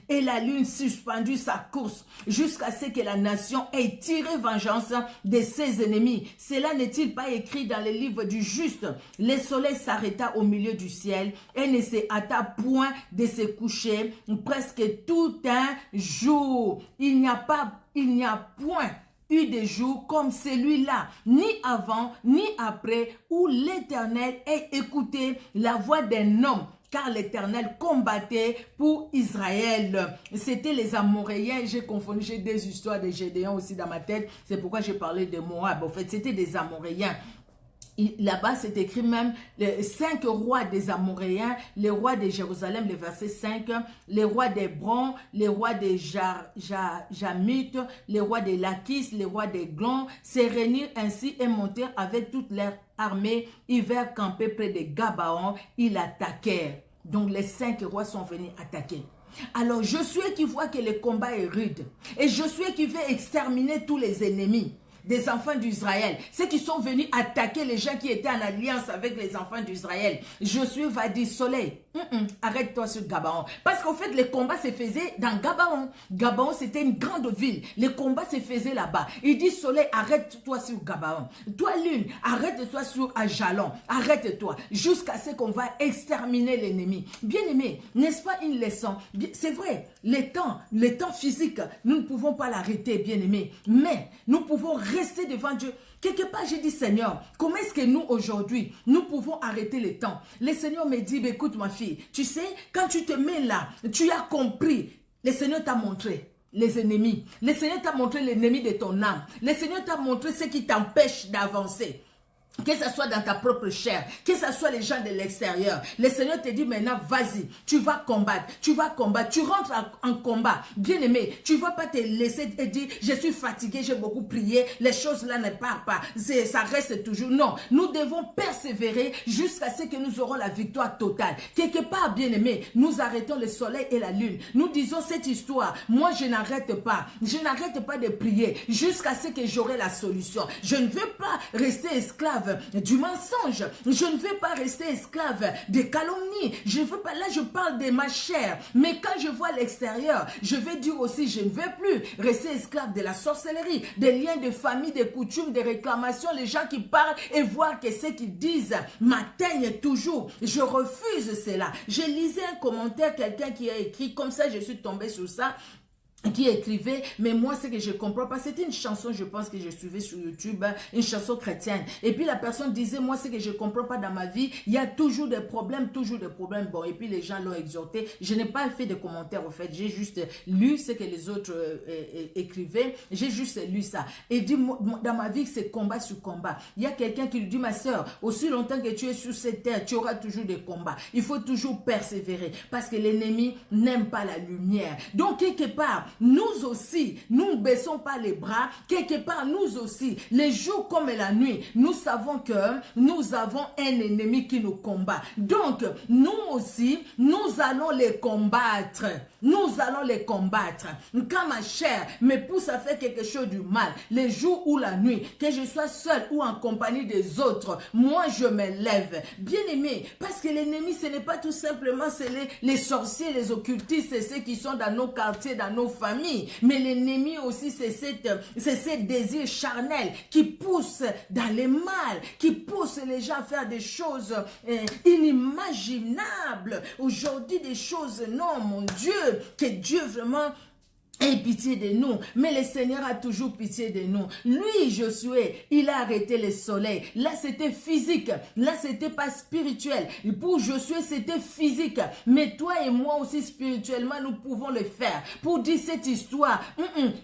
Et la lune suspendit sa course jusqu'à ce que la nation ait tiré vengeance de ses ennemis. Cela n'est-il pas écrit dans le livre du juste? Le soleil s'arrêta au milieu du ciel et ne se hâta point de se coucher presque tout un jour. Il n'y a point eu des jours comme celui-là, ni avant, ni après, où l'Éternel ait écouté la voix d'un homme. Car l'Éternel combattait pour Israël. C'était les Amoréens. J'ai confondu, j'ai des histoires de Gédéon aussi dans ma tête. C'est pourquoi j'ai parlé de Moab. En fait, c'était des Amoréens. Là-bas, c'est écrit même les 5 rois des Amoréens, les rois de Jérusalem, le verset 5, les rois d'Hébron, les rois de Jamut, les rois de Lachis, les rois de Glon, se réunirent ainsi et montèrent avec toute leur armée. Ils vinrent camper près de Gabaon, ils attaquèrent. Donc les 5 rois sont venus attaquer. Alors Josué qui voit que le combat est rude, et Josué qui veut exterminer tous les ennemis des enfants d'Israël, ceux qui sont venus attaquer les gens qui étaient en alliance avec les enfants d'Israël. Josué va dire, soleil, arrête-toi sur Gabaon. Parce qu'en fait, les combats se faisaient dans Gabaon. Gabaon, c'était une grande ville. Les combats se faisaient là-bas. Il dit, soleil, arrête-toi sur Gabaon. Toi, lune, arrête-toi sur Ajalon. Arrête-toi jusqu'à ce qu'on va exterminer l'ennemi. Bien-aimé, n'est-ce pas une leçon? C'est vrai, le temps physique, nous ne pouvons pas l'arrêter, bien-aimé. Mais nous pouvons rester devant Dieu. Quelque part, j'ai dit, Seigneur, comment est-ce que nous, aujourd'hui, nous pouvons arrêter le temps? Le Seigneur me dit, écoute ma fille, tu sais, quand tu te mets là, tu as compris, le Seigneur t'a montré les ennemis. Le Seigneur t'a montré l'ennemi de ton âme. Le Seigneur t'a montré ce qui t'empêche d'avancer. Que ce soit dans ta propre chair, que ce soit les gens de l'extérieur. Le Seigneur te dit maintenant, vas-y, tu vas combattre, tu rentres en combat. Bien-aimé, tu ne vas pas te laisser te dire, je suis fatigué, j'ai beaucoup prié, les choses là ne partent pas, ça reste toujours. Non, nous devons persévérer jusqu'à ce que nous aurons la victoire totale. Quelque part, bien-aimé, nous arrêtons le soleil et la lune. Nous disons cette histoire, moi je n'arrête pas de prier jusqu'à ce que j'aurai la solution. Je ne veux pas rester esclave du mensonge. Je ne veux pas rester esclave des calomnies. Je ne veux pas, là je parle de ma chair. Mais quand je vois l'extérieur, je vais dire aussi, je ne veux plus rester esclave de la sorcellerie, des liens de famille, des coutumes, des réclamations, les gens qui parlent et voir que ce qu'ils disent m'atteignent toujours. Je refuse cela. Je lisais un commentaire, quelqu'un qui a écrit, comme ça je suis tombée sur ça, qui écrivait, mais moi ce que je comprends pas, c'était une chanson, je pense que je suivais sur YouTube, une chanson chrétienne, et puis la personne disait, moi ce que je comprends pas dans ma vie, il y a toujours des problèmes, bon, et puis les gens l'ont exhorté. Je n'ai pas fait de commentaires au fait, j'ai juste lu ce que les autres écrivaient, j'ai juste lu ça, et dit, dans ma vie c'est combat sur combat. Il y a quelqu'un qui lui dit, ma soeur, aussi longtemps que tu es sur cette terre, tu auras toujours des combats, il faut toujours persévérer, parce que l'ennemi n'aime pas la lumière. Donc quelque part, nous aussi, nous ne baissons pas les bras. Quelque part, nous aussi, les jours comme la nuit, nous savons que nous avons un ennemi qui nous combat. Donc, nous aussi, nous allons les combattre. Nous allons les combattre. Quand ma chair me pousse à faire quelque chose du mal, les jours ou la nuit, que je sois seul ou en compagnie des autres, moi je me lève. Bien aimé, parce que l'ennemi, ce n'est pas tout simplement les sorciers, les occultistes, c'est ceux qui sont dans nos quartiers, dans nos familles. Mais l'ennemi aussi, c'est ces désirs charnels qui poussent dans le mal, qui poussent les gens à faire des choses inimaginables. Aujourd'hui, des choses, non, mon Dieu, que Dieu vraiment Aie pitié de nous, mais le Seigneur a toujours pitié de nous. Lui, Josué, il a arrêté le soleil. Là, c'était physique. Là, c'était pas spirituel. Pour Josué, c'était physique. Mais toi et moi aussi, spirituellement, nous pouvons le faire. Pour dire cette histoire,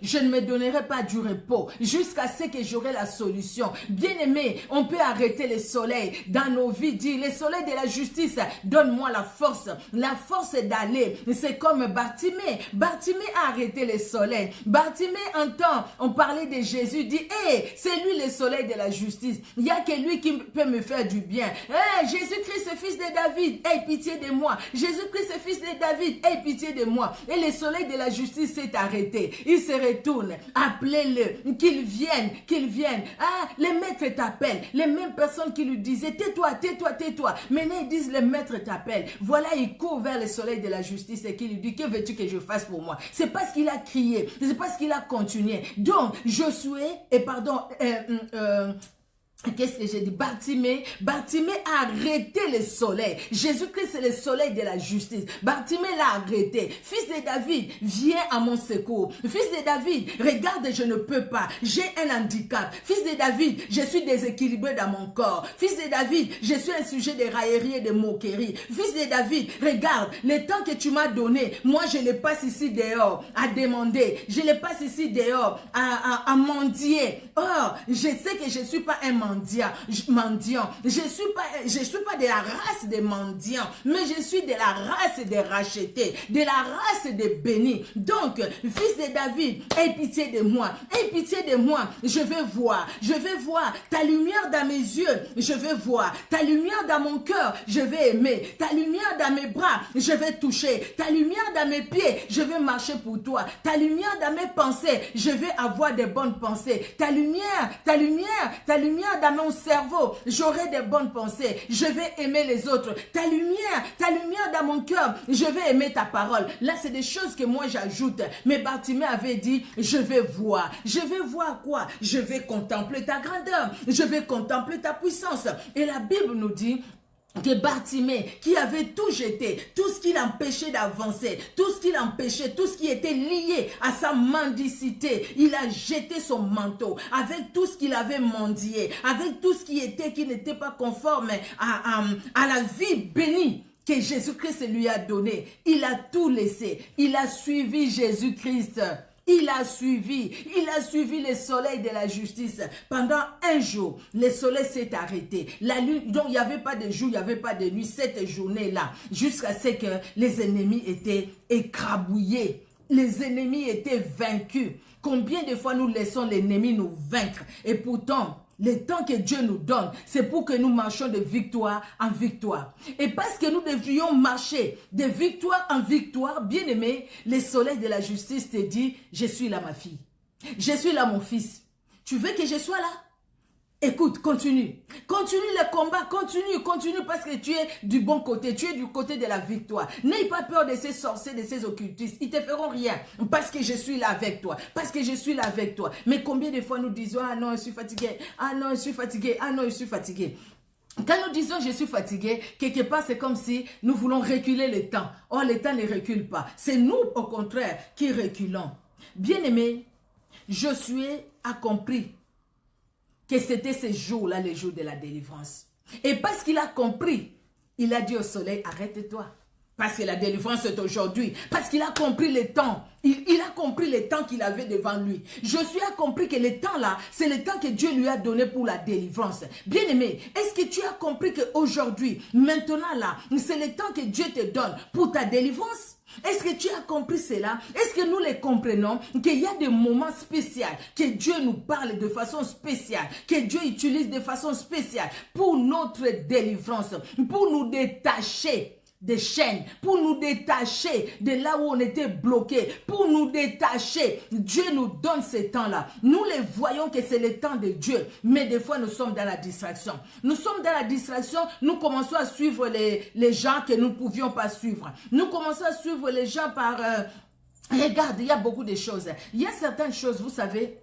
je ne me donnerai pas du repos jusqu'à ce que j'aurai la solution. Bien-aimé, on peut arrêter le soleil dans nos vies. Dire, le soleil de la justice, donne-moi la force. La force d'aller. C'est comme Bartimée. Bartimée a arrêté le soleil. Bartimée entend, on parlait de Jésus, dit, hey, c'est lui le soleil de la justice. Il n'y a que lui qui peut me faire du bien. Hey, Jésus-Christ, est fils de David, aie pitié de moi. Jésus-Christ, est fils de David, aie pitié de moi. Et le soleil de la justice s'est arrêté. Il se retourne. Appelez-le, qu'il vienne, qu'il vienne. Ah, les maîtres t'appellent. Les mêmes personnes qui lui disaient, tais-toi, tais-toi, tais-toi. Maintenant, ils disent, les maîtres t'appellent. Voilà, il court vers le soleil de la justice et qui lui dit, que veux-tu que je fasse pour moi? C'est parce qu'il a crié, c'est parce qu'il a continué. Donc, Josué, qu'est-ce que j'ai dit? Bartimée a arrêté le soleil. Jésus-Christ, c'est le soleil de la justice. Bartimée l'a arrêté. Fils de David, viens à mon secours. Fils de David, regarde, je ne peux pas. J'ai un handicap. Fils de David, je suis déséquilibré dans mon corps. Fils de David, je suis un sujet de raillerie et de moquerie. Fils de David, regarde, le temps que tu m'as donné, moi je le passe ici dehors à demander. Je le passe ici dehors à mendier. Or, je sais que je ne suis pas un mendiant. Je suis pas de la race des mendiants, mais je suis de la race des rachetés, de la race des bénis. Donc, fils de David, aie pitié de moi, aie pitié de moi. Je veux voir ta lumière dans mes yeux, je veux voir ta lumière dans mon cœur, je vais aimer ta lumière dans mes bras, je vais toucher ta lumière dans mes pieds, je vais marcher pour toi. Ta lumière dans mes pensées, je vais avoir des bonnes pensées. Ta lumière dans mon cerveau, j'aurai des bonnes pensées. Je vais aimer les autres. Ta lumière dans mon cœur, je vais aimer ta parole. Là, c'est des choses que moi j'ajoute. Mais Bartimée avait dit, je vais voir. Je vais voir quoi? Je vais contempler ta grandeur. Je vais contempler ta puissance. Et la Bible nous dit que Bartimée, qui avait tout jeté, tout ce qui l'empêchait d'avancer, tout ce qui l'empêchait, tout ce qui était lié à sa mendicité, il a jeté son manteau avec tout ce qu'il avait mendié, avec tout ce qui n'était pas conforme à la vie bénie que Jésus-Christ lui a donné. Il a tout laissé. Il a suivi Jésus-Christ. Il a suivi le soleil de la justice. Pendant un jour, le soleil s'est arrêté. La lune, donc il n'y avait pas de jour, il n'y avait pas de nuit, cette journée-là, jusqu'à ce que les ennemis étaient écrabouillés. Les ennemis étaient vaincus. Combien de fois nous laissons l'ennemi nous vaincre? Et pourtant, le temps que Dieu nous donne, c'est pour que nous marchions de victoire en victoire. Et parce que nous devrions marcher de victoire en victoire, bien aimé, le soleil de la justice te dit, je suis là ma fille. Je suis là mon fils. Tu veux que je sois là? Écoute, continue. Continue le combat, continue parce que tu es du bon côté, tu es du côté de la victoire. N'aie pas peur de ces sorciers, de ces occultistes. Ils ne te feront rien parce que je suis là avec toi. Parce que je suis là avec toi. Mais combien de fois nous disons, ah non, je suis fatigué, ah non, je suis fatigué, ah non, je suis fatigué. Quand nous disons je suis fatigué, quelque part c'est comme si nous voulons reculer le temps. Or le temps ne recule pas. C'est nous au contraire qui reculons. Bien-aimé, Josué a compris que c'était ce jour-là, le jour de la délivrance. Et parce qu'il a compris, il a dit au soleil, arrête-toi. Parce que la délivrance est aujourd'hui. Parce qu'il a compris le temps. Il a compris le temps qu'il avait devant lui. Josué a compris que le temps là, c'est le temps que Dieu lui a donné pour la délivrance. Bien-aimé, est-ce que tu as compris qu'aujourd'hui, maintenant là, c'est le temps que Dieu te donne pour ta délivrance? Est-ce que tu as compris cela? Est-ce que nous les comprenons? Qu'il y a des moments spéciaux, que Dieu nous parle de façon spéciale, que Dieu utilise de façon spéciale pour notre délivrance, pour nous détacher des chaînes, pour nous détacher de là où on était bloqué, pour nous détacher. Dieu nous donne ce temps-là. Nous les voyons que c'est le temps de Dieu, mais des fois nous sommes dans la distraction. Nous sommes dans la distraction, nous commençons à suivre les gens que nous ne pouvions pas suivre. Nous commençons à suivre les gens par... regarde, il y a beaucoup de choses. Il y a certaines choses, vous savez...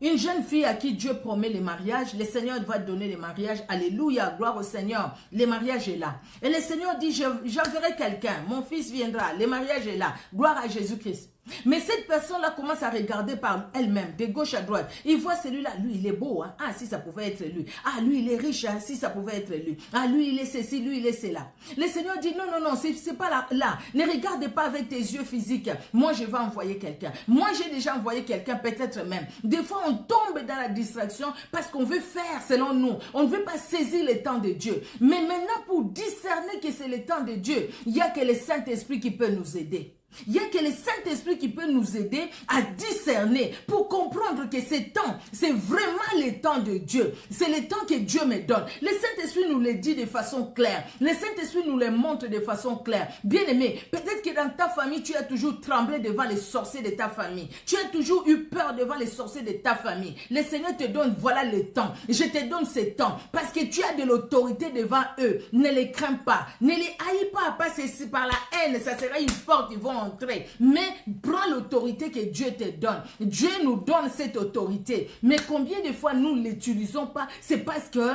Une jeune fille à qui Dieu promet le mariage, le Seigneur va donner le mariage. Alléluia, gloire au Seigneur. Le mariage est là. Et le Seigneur dit, j'enverrai quelqu'un, mon fils viendra, le mariage est là. Gloire à Jésus-Christ. Mais cette personne-là commence à regarder par elle-même, de gauche à droite. Il voit celui-là, lui, il est beau. Hein? Ah, si ça pouvait être lui. Ah, lui, il est riche. Hein? Si ça pouvait être lui. Ah, lui, il est ceci, lui, il est cela. Le Seigneur dit, non, non, non, c'est pas là. Ne regarde pas avec tes yeux physiques. Moi, je vais envoyer quelqu'un. Moi, j'ai déjà envoyé quelqu'un, peut-être même. Des fois, on tombe dans la distraction parce qu'on veut faire selon nous. On ne veut pas saisir le temps de Dieu. Mais maintenant, pour discerner que c'est le temps de Dieu, il n'y a que le Saint-Esprit qui peut nous aider. Il n'y a que le Saint-Esprit qui peut nous aider à discerner pour comprendre que ce temps, c'est vraiment le temps de Dieu. C'est le temps que Dieu me donne. Le Saint-Esprit nous le dit de façon claire. Le Saint-Esprit nous le montre de façon claire. Bien aimé, peut-être que dans ta famille, tu as toujours tremblé devant les sorciers de ta famille. Tu as toujours eu peur devant les sorciers de ta famille. Le Seigneur te donne, voilà le temps. Je te donne ce temps parce que tu as de l'autorité devant eux. Ne les crains pas. Ne les haïs pas parce que par la haine, ça sera une porte, ils vont entrer. Mais prends l'autorité que Dieu te donne. Dieu nous donne cette autorité. Mais combien de fois nous ne l'utilisons pas? C'est parce que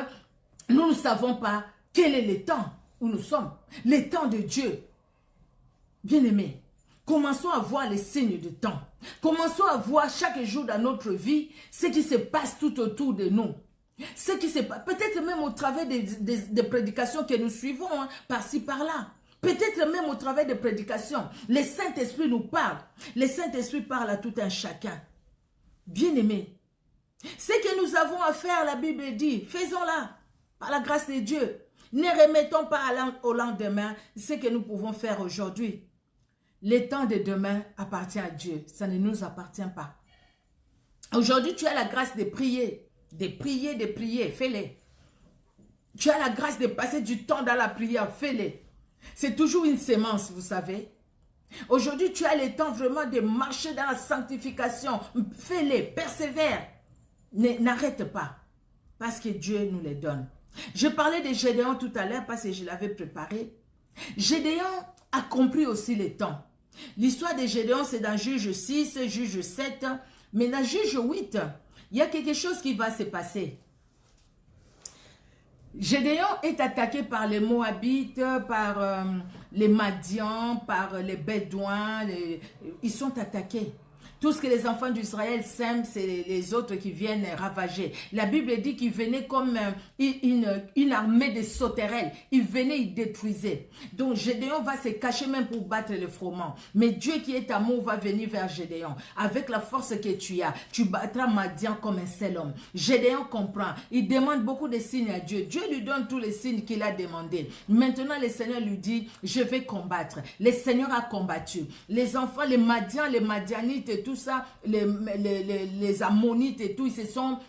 nous ne savons pas quel est le temps où nous sommes. Le temps de Dieu. Bien-aimés, commençons à voir les signes du temps. Commençons à voir chaque jour dans notre vie ce qui se passe tout autour de nous. Ce qui se passe, peut-être même au travers des prédications que nous suivons, hein, par-ci, par-là. Peut-être même au travers des prédications, le Saint-Esprit nous parle. Le Saint-Esprit parle à tout un chacun. Bien-aimé, ce que nous avons à faire, la Bible dit, faisons-la par la grâce de Dieu. Ne remettons pas au lendemain ce que nous pouvons faire aujourd'hui. Le temps de demain appartient à Dieu. Ça ne nous appartient pas. Aujourd'hui, tu as la grâce de prier. De prier, fais-les. Tu as la grâce de passer du temps dans la prière, fais-les. C'est toujours une sémence, vous savez. Aujourd'hui, tu as le temps vraiment de marcher dans la sanctification. Fais-les, persévère. N'arrête pas. Parce que Dieu nous les donne. Je parlais de Gédéon tout à l'heure parce que je l'avais préparé. Gédéon a compris aussi le temps. L'histoire de Gédéon, c'est dans Juge 6, Juge 7. Mais dans Juge 8, il y a quelque chose qui va se passer. Gédéon est attaqué par les Moabites, par les Madians, par les Bédouins. Ils sont attaqués. Tout ce que les enfants d'Israël sèment, c'est les autres qui viennent ravager. La Bible dit qu'ils venaient comme une armée de sauterelles. Ils venaient, ils détruisaient. Donc Gédéon va se cacher même pour battre le froment. Mais Dieu qui est amour va venir vers Gédéon. Avec la force que tu as, tu battras Madian comme un seul homme. Gédéon comprend. Il demande beaucoup de signes à Dieu. Dieu lui donne tous les signes qu'il a demandé. Maintenant, le Seigneur lui dit, je vais combattre. Le Seigneur a combattu. Les enfants, les Madians, les Madianites et tout ça, les Ammonites et tout, ils se sont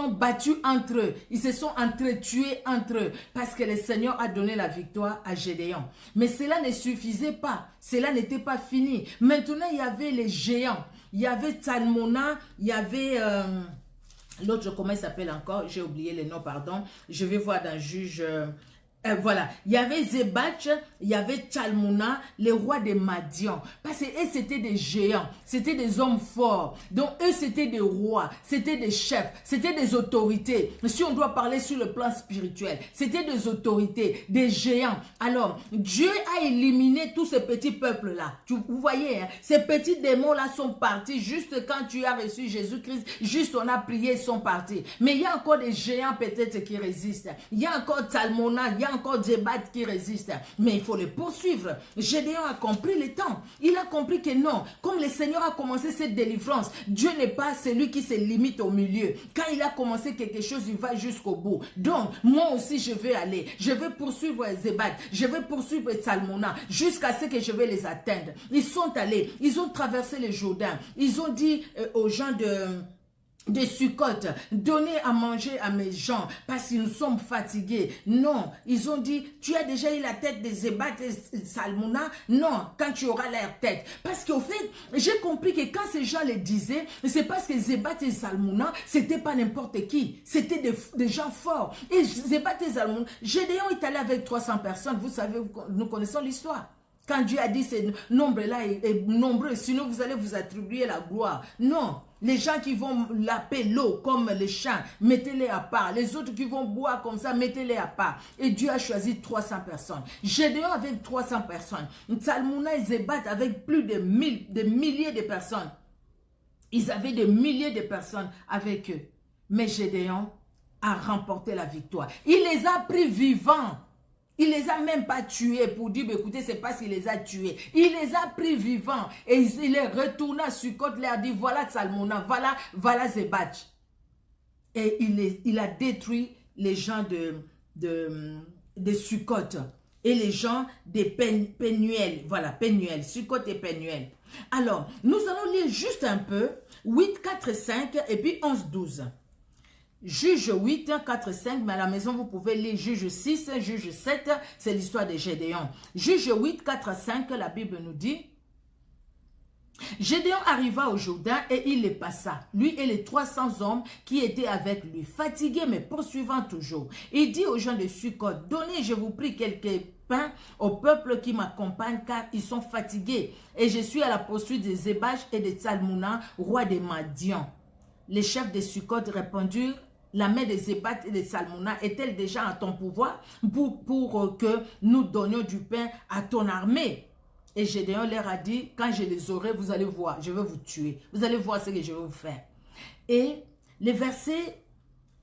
battus entre eux. Ils se sont entretués entre eux parce que le Seigneur a donné la victoire à Gédéon. Mais cela ne suffisait pas. Cela n'était pas fini. Maintenant, il y avait les géants. Il y avait Tsalmona, il y avait... l'autre, comment il s'appelle encore? J'ai oublié le nom, pardon. Je vais voir dans Juge... voilà, il y avait Zébach, il y avait Tsalmona, les rois des Madian. Parce que eux, c'était des géants, c'était des hommes forts. Donc, eux, c'était des rois, c'était des chefs, c'était des autorités. Si on doit parler sur le plan spirituel, c'était des autorités, des géants. Alors, Dieu a éliminé tous ces petits peuples-là. Vous voyez, hein, ces petits démons-là sont partis juste quand tu as reçu Jésus-Christ. Juste on a prié, ils sont partis. Mais il y a encore des géants peut-être qui résistent. Il y a encore Tsalmona, il y a encore Zébat qui résiste. Mais il faut les poursuivre. Gédéon a compris le temps. Il a compris que non. Comme le Seigneur a commencé cette délivrance, Dieu n'est pas celui qui se limite au milieu. Quand il a commencé quelque chose, il va jusqu'au bout. Donc, moi aussi, je vais aller. Je vais poursuivre Zébat. Je vais poursuivre Tsalmona jusqu'à ce que je vais les atteindre. Ils sont allés. Ils ont traversé le Jourdain. Ils ont dit aux gens de Sukkot, donnez à manger à mes gens parce que nous sommes fatigués. Non, ils ont dit, tu as déjà eu la tête de Zébat et Tsalmona? Non, quand tu auras leur tête. Parce qu'au fait, j'ai compris que quand ces gens le disaient, c'est parce que Zébat et Tsalmona, c'était pas n'importe qui. C'était des gens forts. Et Zébat et Tsalmona, Gédéon est allé avec 300 personnes. Vous savez, nous connaissons l'histoire. Quand Dieu a dit ce nombre-là est nombreux, sinon vous allez vous attribuer la gloire. Non, Les gens qui vont laper l'eau comme les chiens, mettez-les à part. Les autres qui vont boire comme ça, mettez-les à part. Et Dieu a choisi 300 personnes. Gédéon avec 300 personnes. Tsalmouna et Zébat avec plus de milliers de personnes. Ils avaient des milliers de personnes avec eux. Mais Gédéon a remporté la victoire. Il les a pris vivants. Il les a même pas tués pour dire, écoutez, c'est parce qu'il les a tués. Il les a pris vivants. Et il est retourné à Sukkot, il a dit, voilà Tsalmouna, voilà Zébach. Et il a détruit les gens de Sukkot. Et les gens des Pénuel. Voilà, Pénuel, Sukkot et Pénuel. Alors, nous allons lire juste un peu, 8, 4, 5 et puis 11, 12. Juge 8, 4, 5, mais à la maison, vous pouvez lire Juge 6, Juge 7, c'est l'histoire de Gédéon. Juge 8, 4, 5, la Bible nous dit, Gédéon arriva au Jourdain et il les passa, lui et les 300 hommes qui étaient avec lui, fatigués mais poursuivant toujours. Il dit aux gens de Sukkot, donnez, je vous prie, quelques pains au peuple qui m'accompagne, car ils sont fatigués, et je suis à la poursuite de Zébach et de Tsalmouna, roi des Madians. Les chefs de Sukkot répondirent, la main de Zébat et de Tsalmouna est-elle déjà à ton pouvoir pour que nous donnions du pain à ton armée? Et Gédéon leur a dit, quand je les aurai, vous allez voir, je vais vous tuer. Vous allez voir ce que je vais vous faire. Et les versets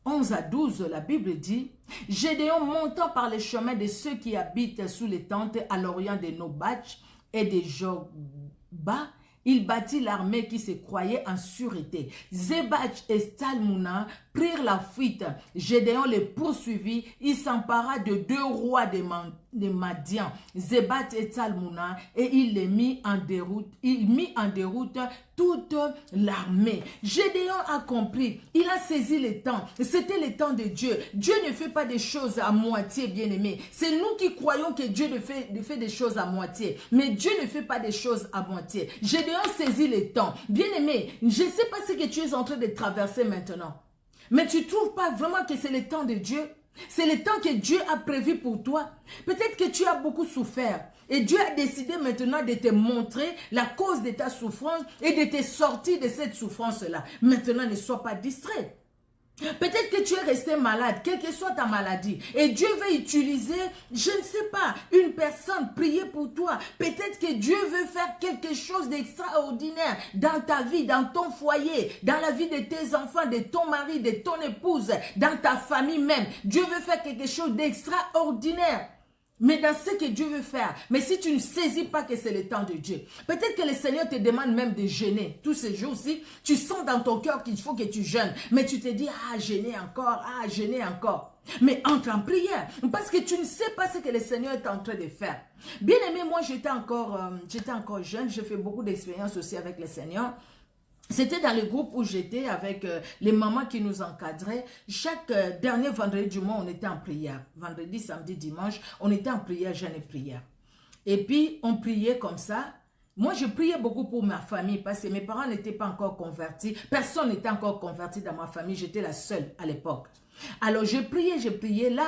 11 à 12, la Bible dit, Gédéon montant par les chemins de ceux qui habitent sous les tentes à l'orient de Nobach et de Jogba, il bâtit l'armée qui se croyait en sûreté. Zébach et Tsalmouna prirent la fuite. Gédéon les poursuivit. Il s'empara de 2 rois des Madians, Zébat et Tsalmouna, et il les mit en déroute. Il mit en déroute toute l'armée. Gédéon a compris. Il a saisi le temps. C'était le temps de Dieu. Dieu ne fait pas des choses à moitié, bien-aimés. C'est nous qui croyons que Dieu fait des choses à moitié. Mais Dieu ne fait pas des choses à moitié. Gédéon saisit le temps. Bien-aimé, je ne sais pas ce que tu es en train de traverser maintenant. Mais tu ne trouves pas vraiment que c'est le temps de Dieu? C'est le temps que Dieu a prévu pour toi. Peut-être que tu as beaucoup souffert. Et Dieu a décidé maintenant de te montrer la cause de ta souffrance et de te sortir de cette souffrance-là. Maintenant, ne sois pas distrait. Peut-être que tu es resté malade, quelle que soit ta maladie. Et Dieu veut utiliser, je ne sais pas, une personne, prier pour toi. Peut-être que Dieu veut faire quelque chose d'extraordinaire dans ta vie, dans ton foyer, dans la vie de tes enfants, de ton mari, de ton épouse, dans ta famille même. Dieu veut faire quelque chose d'extraordinaire. Mais dans ce que Dieu veut faire, mais si tu ne saisis pas que c'est le temps de Dieu, peut-être que le Seigneur te demande même de jeûner. Tous ces jours-ci, tu sens dans ton cœur qu'il faut que tu jeûnes. Mais tu te dis, ah, jeûner encore, ah, jeûner encore. Mais entre en prière, parce que tu ne sais pas ce que le Seigneur est en train de faire. Bien aimé, moi j'étais encore jeune, j'ai fait beaucoup d'expériences aussi avec le Seigneur. C'était dans le groupe où j'étais avec les mamans qui nous encadraient. Chaque dernier vendredi du mois, on était en prière. Vendredi, samedi, dimanche, on était en prière, jeûne et prière. Et puis, on priait comme ça. Moi, je priais beaucoup pour ma famille parce que mes parents n'étaient pas encore convertis. Personne n'était encore converti dans ma famille. J'étais la seule à l'époque. Alors, je priais. Là,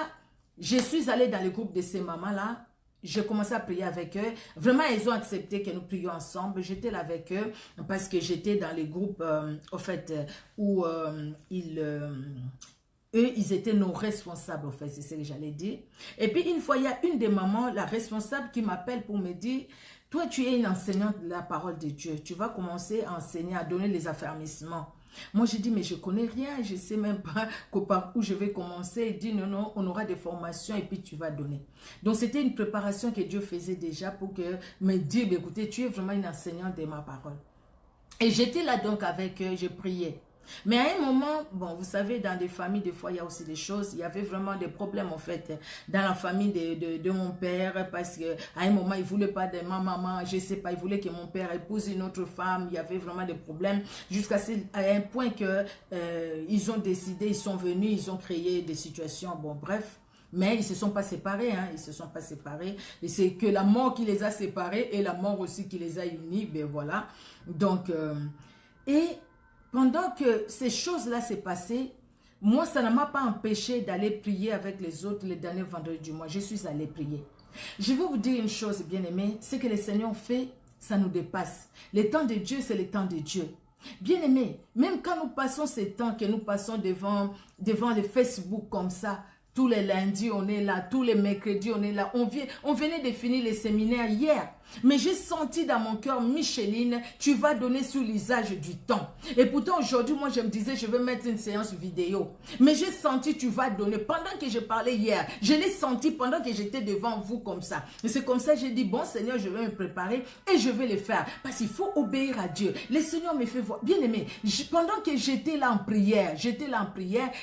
je suis allée dans le groupe de ces mamans-là. J'ai commencé à prier avec eux. Vraiment, ils ont accepté que nous prions ensemble. J'étais là avec eux parce que j'étais dans les groupes, au fait, où eux, ils étaient nos responsables, au fait, c'est ce que j'allais dire. Et puis, une fois, il y a une des mamans, la responsable, qui m'appelle pour me dire, toi, tu es une enseignante de la parole de Dieu. Tu vas commencer à enseigner, à donner les affermissements. Moi, j'ai dit, mais je connais rien, je ne sais même pas par où je vais commencer. Il dit, non, non, on aura des formations et puis tu vas donner. Donc, c'était une préparation que Dieu faisait déjà pour me dire, écoutez, tu es vraiment une enseignante de ma parole. Et j'étais là donc avec eux, je priais. Mais à un moment, bon, vous savez, dans des familles, des fois, il y a aussi des choses, il y avait vraiment des problèmes, en fait, dans la famille de mon père, parce qu'à un moment, il ne voulait pas de ma maman, je ne sais pas, il voulait que mon père épouse une autre femme, il y avait vraiment des problèmes, jusqu'à un point que ils ont décidé, ils sont venus, ils ont créé des situations, bon, bref. Mais ils ne se sont pas séparés, hein, ils ne se sont pas séparés. Et c'est que la mort qui les a séparés et la mort aussi qui les a unis, ben voilà. Donc, pendant que ces choses-là s'est passées, moi, ça ne m'a pas empêché d'aller prier avec les autres les derniers vendredis du mois. Je suis allée prier. Je vais vous dire une chose, bien-aimés, ce que le Seigneur fait, ça nous dépasse. Le temps de Dieu, c'est le temps de Dieu. Bien-aimés, même quand nous passons ces temps que nous passons devant les Facebook comme ça, tous les lundis, on est là. Tous les mercredis, on est là. On venait de finir les séminaires hier. Mais j'ai senti dans mon cœur, Micheline, tu vas donner sur l'usage du temps. Et pourtant, aujourd'hui, moi, je me disais, je vais mettre une séance vidéo. Mais j'ai senti, tu vas donner. Pendant que je parlais hier, je l'ai senti pendant que j'étais devant vous comme ça. Et c'est comme ça que j'ai dit, bon Seigneur, je vais me préparer et je vais le faire. Parce qu'il faut obéir à Dieu. Le Seigneur me fait voir. Bien aimé, pendant que j'étais là en prière,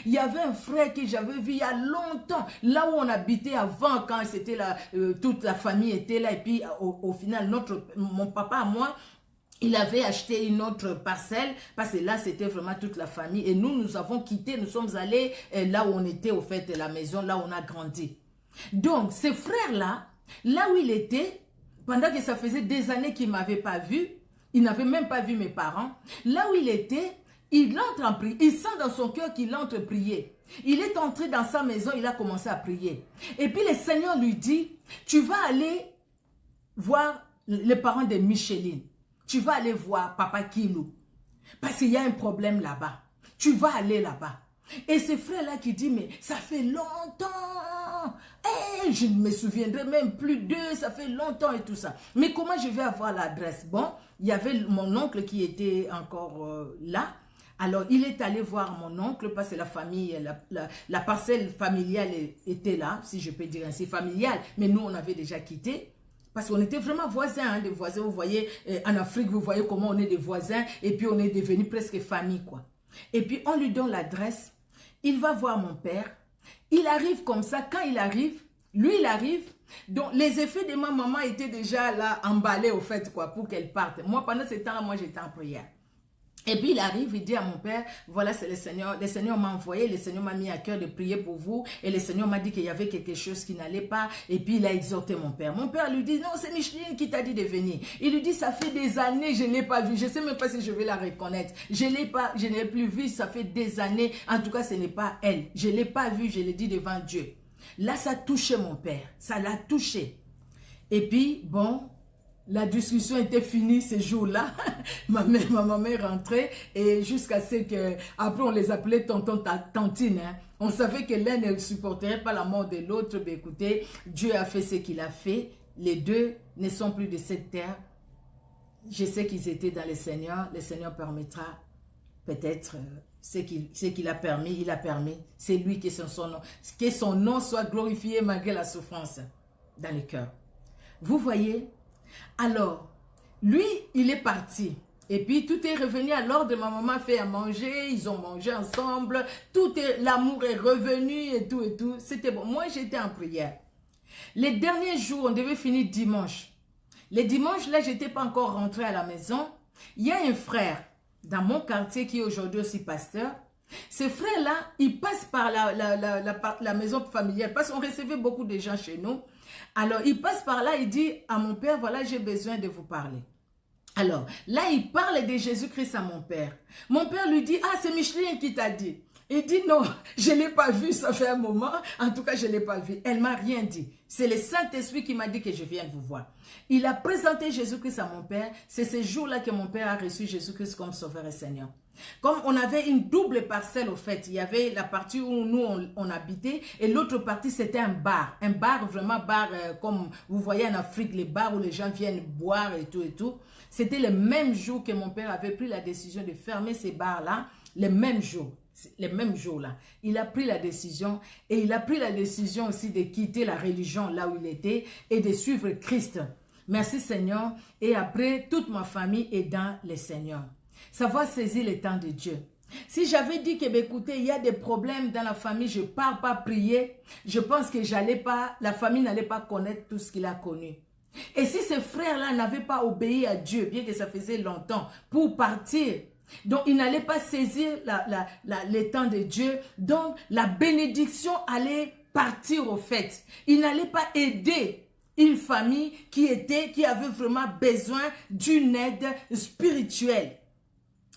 il y avait un frère que j'avais vu il y a longtemps, là où on habitait avant, quand c'était là, toute la famille était là, et puis au final, mon papa à moi, il avait acheté une autre parcelle, parce que là, c'était vraiment toute la famille, et nous avons quitté, nous sommes allés là où on était, au fait, la maison, là où on a grandi. Donc, ce frère-là, là où il était, pendant que ça faisait des années qu'il ne m'avait pas vu, il n'avait même pas vu mes parents, là où il était, il entre en prière, il sent dans son cœur qu'il entre prier. Il est entré dans sa maison, il a commencé à prier. Et puis le Seigneur lui dit, tu vas aller voir les parents de Micheline. Tu vas aller voir Papa Kilou. Parce qu'il y a un problème là-bas. Tu vas aller là-bas. Et ce frère-là qui dit, mais ça fait longtemps. Je ne me souviendrai même plus d'eux, ça fait longtemps et tout ça. Mais comment je vais avoir l'adresse? Bon, il y avait mon oncle qui était encore là. Alors, il est allé voir mon oncle parce que la famille, la parcelle familiale était là, si je peux dire ainsi, familiale. Mais nous, on avait déjà quitté. Parce qu'on était vraiment voisins, hein, des voisins. Vous voyez, en Afrique, vous voyez comment on est des voisins. Et puis, on est devenus presque famille, quoi. Et puis, on lui donne l'adresse. Il va voir mon père. Il arrive comme ça. Quand il arrive, lui, il arrive. Donc, les effets de ma maman étaient déjà là, emballés, au fait, quoi, pour qu'elle parte. Moi, pendant ce temps-là, moi, j'étais en prière. Et puis il arrive, il dit à mon père, voilà, c'est le Seigneur m'a envoyé, le Seigneur m'a mis à cœur de prier pour vous, et le Seigneur m'a dit qu'il y avait quelque chose qui n'allait pas, et puis il a exhorté mon père. Mon père lui dit, non, c'est Micheline qui t'a dit de venir. Il lui dit, ça fait des années, je ne l'ai pas vue, je ne sais même pas si je vais la reconnaître. Je ne l'ai plus vue, ça fait des années, en tout cas ce n'est pas elle. Je ne l'ai pas vue, je l'ai dit devant Dieu. Là, ça touchait mon père, ça l'a touché. Et puis, bon, la discussion était finie ce jour-là. ma maman est rentrée et jusqu'à ce que, après on les appelait tonton, tantine. Hein. On savait que l'un ne supporterait pas la mort de l'autre. Mais écoutez, Dieu a fait ce qu'il a fait. Les deux ne sont plus de cette terre. Je sais qu'ils étaient dans le Seigneur. Le Seigneur permettra peut-être ce qu'il a permis. Il a permis. C'est lui qui est son nom. Que son nom soit glorifié malgré la souffrance dans le cœur. Vous voyez? Alors, lui, il est parti. Et puis, tout est revenu à l'ordre. Ma maman fait à manger. Ils ont mangé ensemble. L'amour est revenu et tout et tout. C'était bon. Moi, j'étais en prière. Les derniers jours, on devait finir dimanche. Les dimanches, là, je n'étais pas encore rentrée à la maison. Il y a un frère dans mon quartier qui est aujourd'hui aussi pasteur. Ce frère-là, il passe par la maison familiale. Parce qu'on recevait beaucoup de gens chez nous. Alors, il passe par là, il dit à mon père, voilà, j'ai besoin de vous parler. Alors, là, il parle de Jésus-Christ à mon père. Mon père lui dit, ah, c'est Micheline qui t'a dit. Il dit, non, je ne l'ai pas vu, ça fait un moment. En tout cas, je ne l'ai pas vu. Elle ne m'a rien dit. C'est le Saint-Esprit qui m'a dit que je viens vous voir. Il a présenté Jésus-Christ à mon père. C'est ce jour-là que mon père a reçu Jésus-Christ comme Sauveur et Seigneur. Comme on avait une double parcelle au fait, il y avait la partie où nous on habitait et l'autre partie c'était un bar vraiment bar comme vous voyez en Afrique, les bars où les gens viennent boire et tout et tout. C'était le même jour que mon père avait pris la décision de fermer ces bars-là, les mêmes jours là. Il a pris la décision et il a pris la décision aussi de quitter la religion là où il était et de suivre Christ. Merci Seigneur. Et après, toute ma famille est dans le Seigneur. Savoir saisir le temps de Dieu. Si j'avais dit que, écoutez, il y a des problèmes dans la famille, je ne pars pas prier, je pense que la famille n'allait pas connaître tout ce qu'il a connu. Et si ce frère-là n'avait pas obéi à Dieu, bien que ça faisait longtemps, pour partir, donc il n'allait pas saisir le temps de Dieu, donc la bénédiction allait partir au fait. Il n'allait pas aider une famille qui avait vraiment besoin d'une aide spirituelle.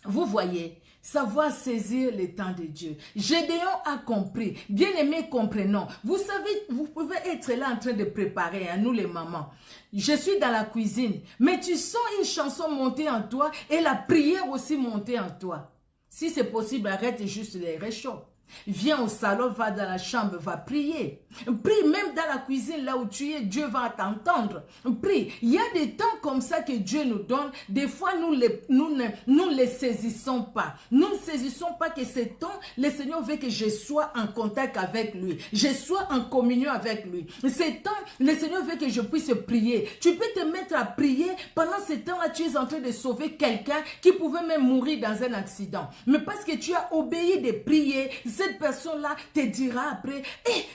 Vous voyez, Savoir saisir les temps de Dieu. Gédéon a compris. Bien-aimés, comprenons. Vous savez, vous pouvez être là en train de préparer, nous les mamans. Je suis dans la cuisine, mais tu sens une chanson monter en toi et la prière aussi monter en toi. Si c'est possible, arrête juste les réchauds. Viens au salon, va dans la chambre, va prier. Prie même dans la cuisine, là où tu es, Dieu va t'entendre. Prie. Il y a des temps comme ça que Dieu nous donne. Des fois, nous ne les saisissons pas. Nous ne saisissons pas que ces temps, le Seigneur veut que je sois en contact avec lui. Je sois en communion avec lui. Ces temps, le Seigneur veut que je puisse prier. Tu peux te mettre à prier. Pendant ces temps-là, tu es en train de sauver quelqu'un qui pouvait même mourir dans un accident. Mais parce que tu as obéi de prier, cette personne-là te dira après,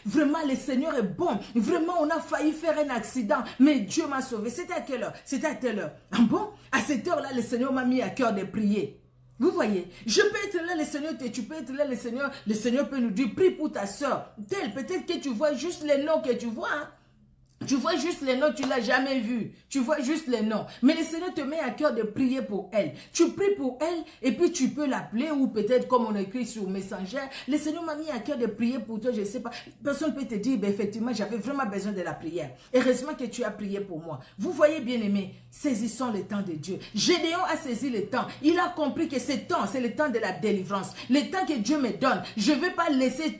vraiment le Seigneur est bon, vraiment on a failli faire un accident, mais Dieu m'a sauvé. C'était à quelle heure? C'était à telle heure. Ah bon? À cette heure-là, le Seigneur m'a mis à cœur de prier. Vous voyez, je peux être là, le Seigneur, tu peux être là, le Seigneur peut nous dire, prie pour ta soeur. Peut-être que tu vois juste les noms que tu vois, hein. Tu vois juste les noms, tu ne l'as jamais vu. Tu vois juste les noms. Mais le Seigneur te met à cœur de prier pour elle. Tu pries pour elle et puis tu peux l'appeler ou peut-être comme on écrit sur Messenger. Le Seigneur m'a mis à cœur de prier pour toi, je ne sais pas. Personne ne peut te dire, ben effectivement, j'avais vraiment besoin de la prière. Heureusement que tu as prié pour moi. Vous voyez bien aimé, saisissons le temps de Dieu. Gédéon a saisi le temps. Il a compris que ce temps, c'est le temps de la délivrance. Le temps que Dieu me donne. Je ne vais pas laisser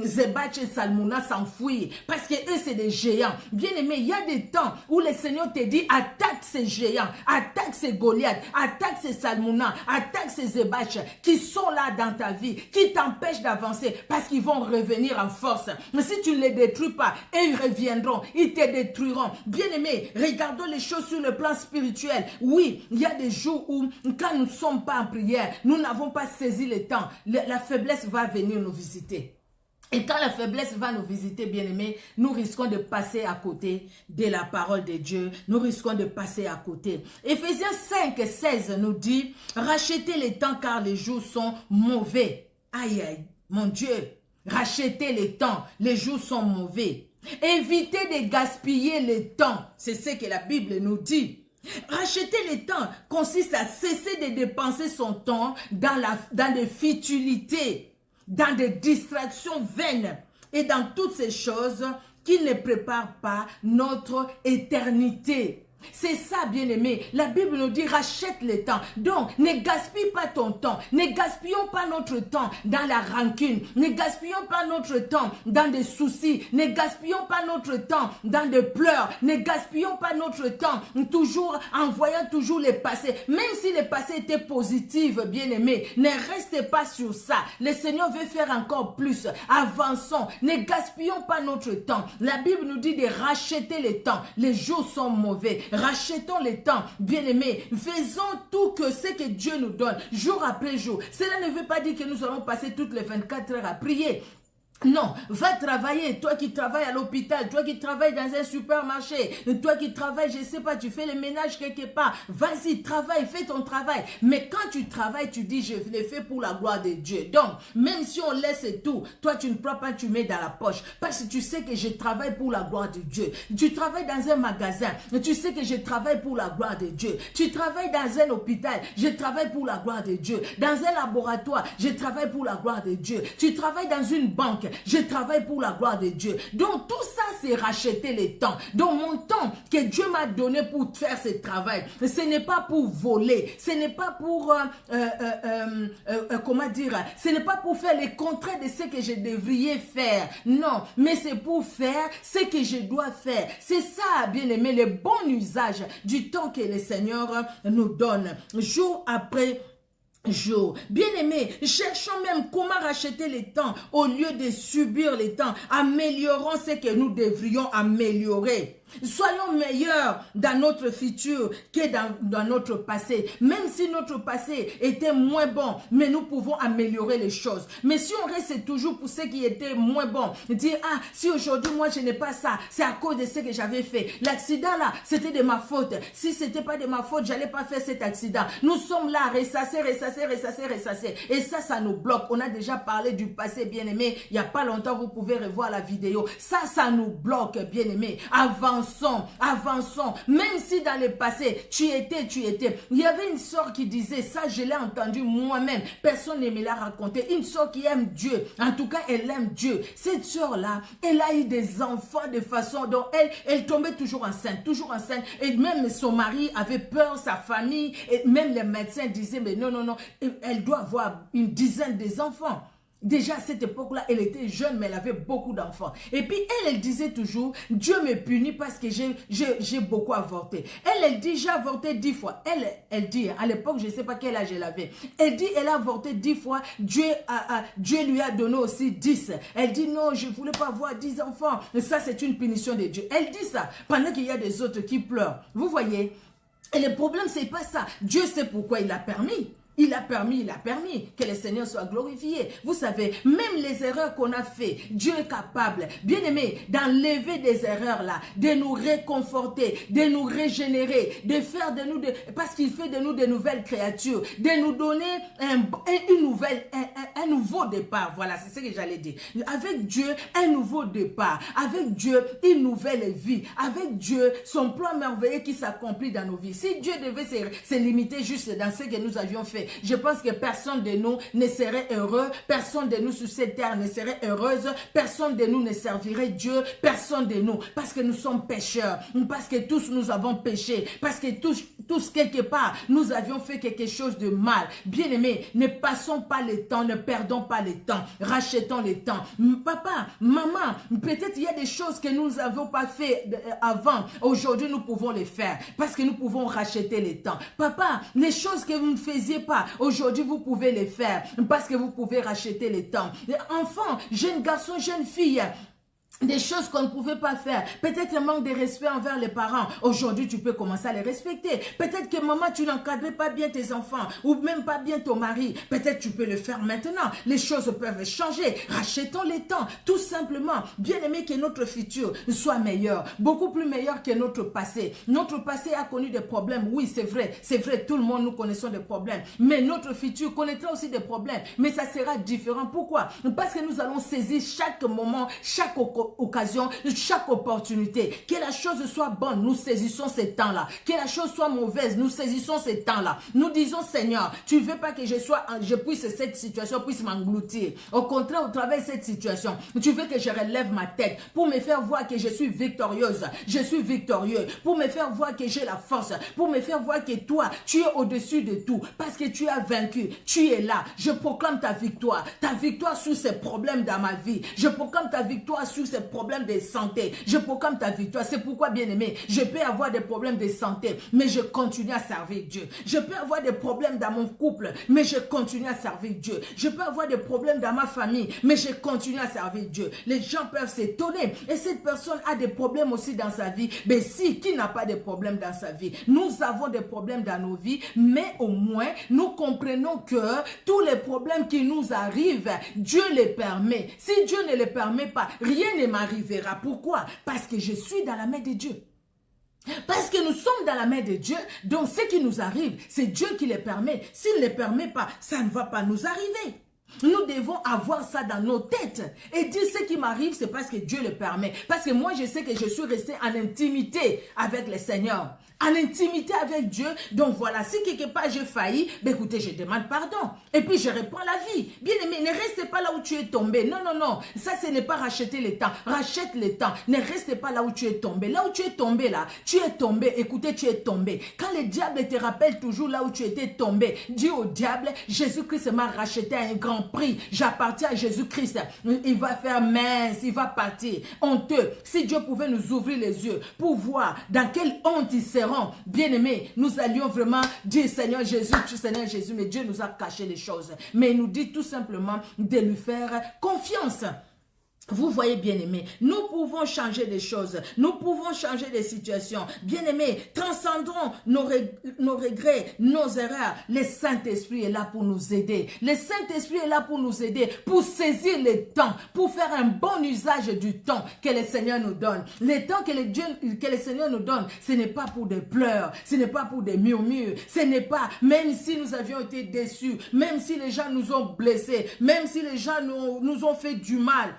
Zebach et Salmouna s'enfuir parce que eux, c'est des géants. Bien aimé, il y a des temps où le Seigneur te dit attaque ces géants, attaque ces Goliath, attaque ces Salmouna, attaque ces Zebach qui sont là dans ta vie, qui t'empêchent d'avancer parce qu'ils vont revenir en force. Mais si tu ne les détruis pas, ils reviendront, ils te détruiront. Bien aimé, regardons les choses sur le plan spirituel. Oui, il y a des jours où quand nous ne sommes pas en prière, nous n'avons pas saisi le temps, la faiblesse va venir nous visiter. Et quand la faiblesse va nous visiter, bien-aimés, nous risquons de passer à côté de la parole de Dieu. Nous risquons de passer à côté. Éphésiens 5:16 nous dit, rachetez les temps car les jours sont mauvais. Aïe, aïe, mon Dieu, rachetez les temps, les jours sont mauvais. Évitez de gaspiller le temps. C'est ce que la Bible nous dit. Racheter le temps consiste à cesser de dépenser son temps dans des futilités, dans des distractions vaines et dans toutes ces choses qui ne préparent pas notre éternité. C'est ça, bien-aimé. La Bible nous dit, rachète le temps. Donc, ne gaspille pas ton temps. Ne gaspillons pas notre temps dans la rancune. Ne gaspillons pas notre temps dans des soucis. Ne gaspillons pas notre temps dans des pleurs. Ne gaspillons pas notre temps toujours en voyant toujours le passé. Même si le passé était positif, bien-aimé, ne restez pas sur ça. Le Seigneur veut faire encore plus. Avançons. Ne gaspillons pas notre temps. La Bible nous dit de racheter le temps. Les jours sont mauvais. Rachetons le temps, bien-aimés. Faisons tout ce que Dieu nous donne, jour après jour. Cela ne veut pas dire que nous allons passer toutes les 24 heures à prier. Non, va travailler, toi qui travailles à l'hôpital, toi qui travailles dans un supermarché, toi qui travailles, je ne sais pas, tu fais le ménage quelque part, vas-y, travaille, fais ton travail. Mais quand tu travailles, tu dis, je l'ai fait pour la gloire de Dieu. Donc, même si on laisse tout, toi tu ne prends pas, tu mets dans la poche, parce que tu sais que je travaille pour la gloire de Dieu. Tu travailles dans un magasin, tu sais que je travaille pour la gloire de Dieu. Tu travailles dans un hôpital, je travaille pour la gloire de Dieu. Dans un laboratoire, je travaille pour la gloire de Dieu. Tu travailles dans une banque, je travaille pour la gloire de Dieu. Donc tout ça, c'est racheter le temps. Donc mon temps que Dieu m'a donné pour faire ce travail, ce n'est pas pour voler, ce n'est pas pour, comment dire, ce n'est pas pour faire le contraire de ce que je devrais faire. Non, mais c'est pour faire ce que je dois faire. C'est ça, bien aimé, le bon usage du temps que le Seigneur nous donne, jour après jour. Bien-aimés, cherchons même comment racheter les temps au lieu de subir les temps. Améliorons ce que nous devrions améliorer. Soyons meilleurs dans notre futur que dans notre passé. Même si notre passé était moins bon, mais nous pouvons améliorer les choses. Mais si on reste toujours pour ce qui était moins bon, dire, ah, si aujourd'hui moi je n'ai pas ça, c'est à cause de ce que j'avais fait. L'accident là, c'était de ma faute. Si c'était pas de ma faute, j'allais pas faire cet accident. Nous sommes là, ressasser. Et ça nous bloque. On a déjà parlé du passé, bien-aimé. Il n'y a pas longtemps, vous pouvez revoir la vidéo. Ça nous bloque, bien-aimé. Avant avançons, avançons. Même si dans le passé, tu étais. Il y avait une sœur qui disait, ça je l'ai entendu moi-même, personne ne me l'a raconté, une sœur qui aime Dieu, en tout cas elle aime Dieu. Cette sœur-là, elle a eu des enfants de façon dont elle tombait toujours enceinte, et même son mari avait peur, sa famille, et même les médecins disaient, mais non, elle doit avoir une dizaine d'enfants. Déjà à cette époque-là, elle était jeune, mais elle avait beaucoup d'enfants. Et puis elle disait toujours, Dieu me punit parce que j'ai beaucoup avorté. Elle dit, j'ai avorté 10 fois. Elle dit, à l'époque, je ne sais pas quel âge elle avait. Elle dit, elle a avorté 10 fois. Dieu lui a donné aussi 10. Elle dit, non, je ne voulais pas avoir 10 enfants. Et ça, c'est une punition de Dieu. Elle dit ça pendant qu'il y a des autres qui pleurent. Vous voyez? Et le problème, ce n'est pas ça. Dieu sait pourquoi il l'a permis. Il a permis que le Seigneur soit glorifié. Vous savez, même les erreurs qu'on a fait, Dieu est capable, bien aimé, d'enlever des erreurs là, de nous réconforter, de nous régénérer, de faire de nous, parce qu'il fait de nous de nouvelles créatures, de nous donner un nouveau départ. Voilà, c'est ce que j'allais dire. Avec Dieu, un nouveau départ. Avec Dieu, une nouvelle vie. Avec Dieu, son plan merveilleux qui s'accomplit dans nos vies. Si Dieu devait se limiter juste dans ce que nous avions fait, je pense que personne de nous ne serait heureux, personne de nous sur cette terre ne serait heureuse, personne de nous ne servirait Dieu, personne de nous, parce que nous sommes pécheurs, parce que tous nous avons péché, parce que tous quelque part, nous avions fait quelque chose de mal. Bien-aimés, ne passons pas le temps, ne perdons pas le temps, rachetons le temps. Papa, maman, peut-être il y a des choses que nous n'avons pas fait avant, aujourd'hui nous pouvons les faire, parce que nous pouvons racheter le temps. Papa, les choses que vous ne faisiez pas, aujourd'hui vous pouvez les faire parce que vous pouvez racheter le temps. Enfants, jeunes garçons, jeunes filles, des choses qu'on ne pouvait pas faire. Peut-être un manque de respect envers les parents. Aujourd'hui, tu peux commencer à les respecter. Peut-être que maman, tu n'encadrais pas bien tes enfants ou même pas bien ton mari. Peut-être tu peux le faire maintenant. Les choses peuvent changer. Rachetons les temps. Tout simplement, bien aimé que notre futur soit meilleur. Beaucoup plus meilleur que notre passé. Notre passé a connu des problèmes. Oui, c'est vrai. C'est vrai, tout le monde, nous connaissons des problèmes. Mais notre futur connaîtra aussi des problèmes. Mais ça sera différent. Pourquoi? Parce que nous allons saisir chaque moment, chaque occasion, chaque opportunité. Que la chose soit bonne, nous saisissons ces temps-là. Que la chose soit mauvaise, nous saisissons ces temps-là. Nous disons, Seigneur, tu ne veux pas que cette situation puisse m'engloutir. Au contraire, au travers de cette situation, tu veux que je relève ma tête pour me faire voir que je suis victorieuse, je suis victorieux, pour me faire voir que j'ai la force, pour me faire voir que toi, tu es au-dessus de tout, parce que tu as vaincu, tu es là. Je proclame ta victoire sur ces problèmes dans ma vie. Je proclame ta victoire sur ces problèmes de santé. Je proclame ta victoire. C'est pourquoi, bien aimé, je peux avoir des problèmes de santé, mais je continue à servir Dieu. Je peux avoir des problèmes dans mon couple, mais je continue à servir Dieu. Je peux avoir des problèmes dans ma famille, mais je continue à servir Dieu. Les gens peuvent s'étonner. Et cette personne a des problèmes aussi dans sa vie. Mais si, qui n'a pas de problèmes dans sa vie? Nous avons des problèmes dans nos vies, mais au moins, nous comprenons que tous les problèmes qui nous arrivent, Dieu les permet. Si Dieu ne les permet pas, rien ne m'arrivera. Pourquoi? Parce que je suis dans la main de Dieu. Parce que nous sommes dans la main de Dieu, donc ce qui nous arrive, c'est Dieu qui les permet. S'il ne les permet pas, ça ne va pas nous arriver. Nous devons avoir ça dans nos têtes et dire ce qui m'arrive, c'est parce que Dieu le permet. Parce que moi, je sais que je suis restée en intimité avec le Seigneur. En intimité avec Dieu. Donc voilà, si quelque part j'ai failli, ben écoutez, je demande pardon. Et puis je reprends la vie. Bien aimé, ne restez pas là où tu es tombé. Non, non, non. Ça, ce n'est pas racheter le temps. Rachète le temps. Ne restez pas là où tu es tombé. Là où tu es tombé, là, tu es tombé. Écoutez, tu es tombé. Quand le diable te rappelle toujours là où tu étais tombé, dis au diable, Jésus-Christ m'a racheté à un grand prix. J'appartiens à Jésus-Christ. Il va faire mince, il va partir. Honteux. Si Dieu pouvait nous ouvrir les yeux pour voir dans quelle honte il sera, bien-aimés, nous allions vraiment dire Seigneur Jésus, mais Dieu nous a caché les choses. Mais il nous dit tout simplement de lui faire confiance. Vous voyez, bien-aimés, nous pouvons changer des choses, nous pouvons changer des situations. Bien-aimés, transcendons nos regrets, nos erreurs. Le Saint-Esprit est là pour nous aider. Le Saint-Esprit est là pour nous aider, pour saisir le temps, pour faire un bon usage du temps que le Seigneur nous donne. Le temps que le Seigneur nous donne, ce n'est pas pour des pleurs, ce n'est pas pour des murmures, ce n'est pas, même si nous avions été déçus, même si les gens nous ont blessés, même si les gens nous ont fait du mal.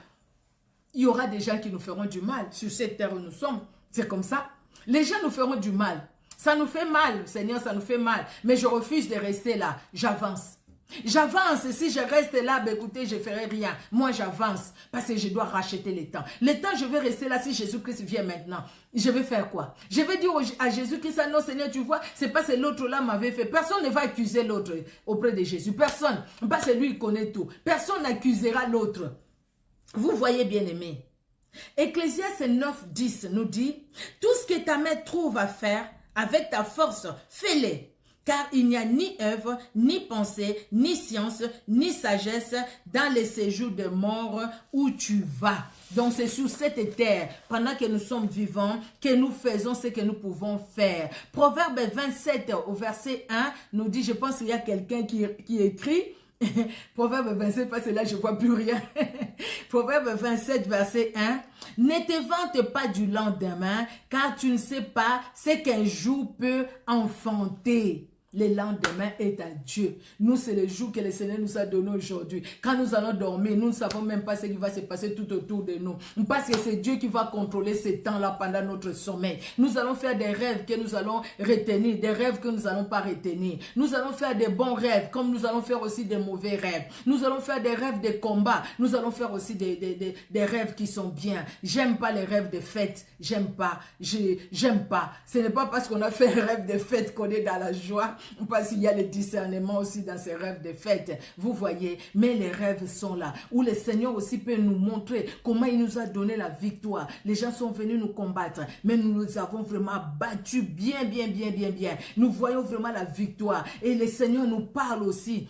Il y aura des gens qui nous feront du mal sur cette terre où nous sommes. C'est comme ça. Les gens nous feront du mal. Ça nous fait mal, Seigneur, ça nous fait mal. Mais je refuse de rester là. J'avance. J'avance. Et si je reste là, ben écoutez, je ne ferai rien. Moi, j'avance parce que je dois racheter les temps. Les temps, je vais rester là si Jésus-Christ vient maintenant. Je vais faire quoi? Je vais dire à Jésus-Christ, non, Seigneur, tu vois, c'est pas que l'autre là m'avait fait. Personne ne va accuser l'autre auprès de Jésus. Personne. Parce que lui, il connaît tout. Personne n'accusera l'autre. Vous voyez, bien-aimés. Ecclésiaste 9, 10 nous dit, tout ce que ta main trouve à faire, avec ta force, fais-les. Car il n'y a ni œuvre, ni pensée, ni science, ni sagesse dans les séjours de mort où tu vas. Donc c'est sur cette terre, pendant que nous sommes vivants, que nous faisons ce que nous pouvons faire. Proverbe 27 au verset 1 nous dit, je pense qu'il y a quelqu'un qui écrit, Proverbe 27, parce que là je ne vois plus rien. Proverbe 27, verset 1. Ne te vante pas du lendemain, car tu ne sais pas ce qu'un jour peut enfanter. Le lendemain est à Dieu. Nous, c'est le jour que le Seigneur nous a donné aujourd'hui. Quand nous allons dormir, nous ne savons même pas ce qui va se passer tout autour de nous. Parce que c'est Dieu qui va contrôler ces temps-là pendant notre sommeil. Nous allons faire des rêves que nous allons retenir, des rêves que nous n'allons pas retenir. Nous allons faire des bons rêves, comme nous allons faire aussi des mauvais rêves. Nous allons faire des rêves de combat. Nous allons faire aussi des rêves qui sont bien. J'aime pas les rêves de fête. J'aime pas. J'aime pas. Ce n'est pas parce qu'on a fait un rêve de fête qu'on est dans la joie. Parce qu'il y a le discernement aussi dans ces rêves de fête. Vous voyez, mais les rêves sont là. Où le Seigneur aussi peut nous montrer comment il nous a donné la victoire. Les gens sont venus nous combattre, mais nous nous avons vraiment battus bien. Nous voyons vraiment la victoire. Et le Seigneur nous parle aussi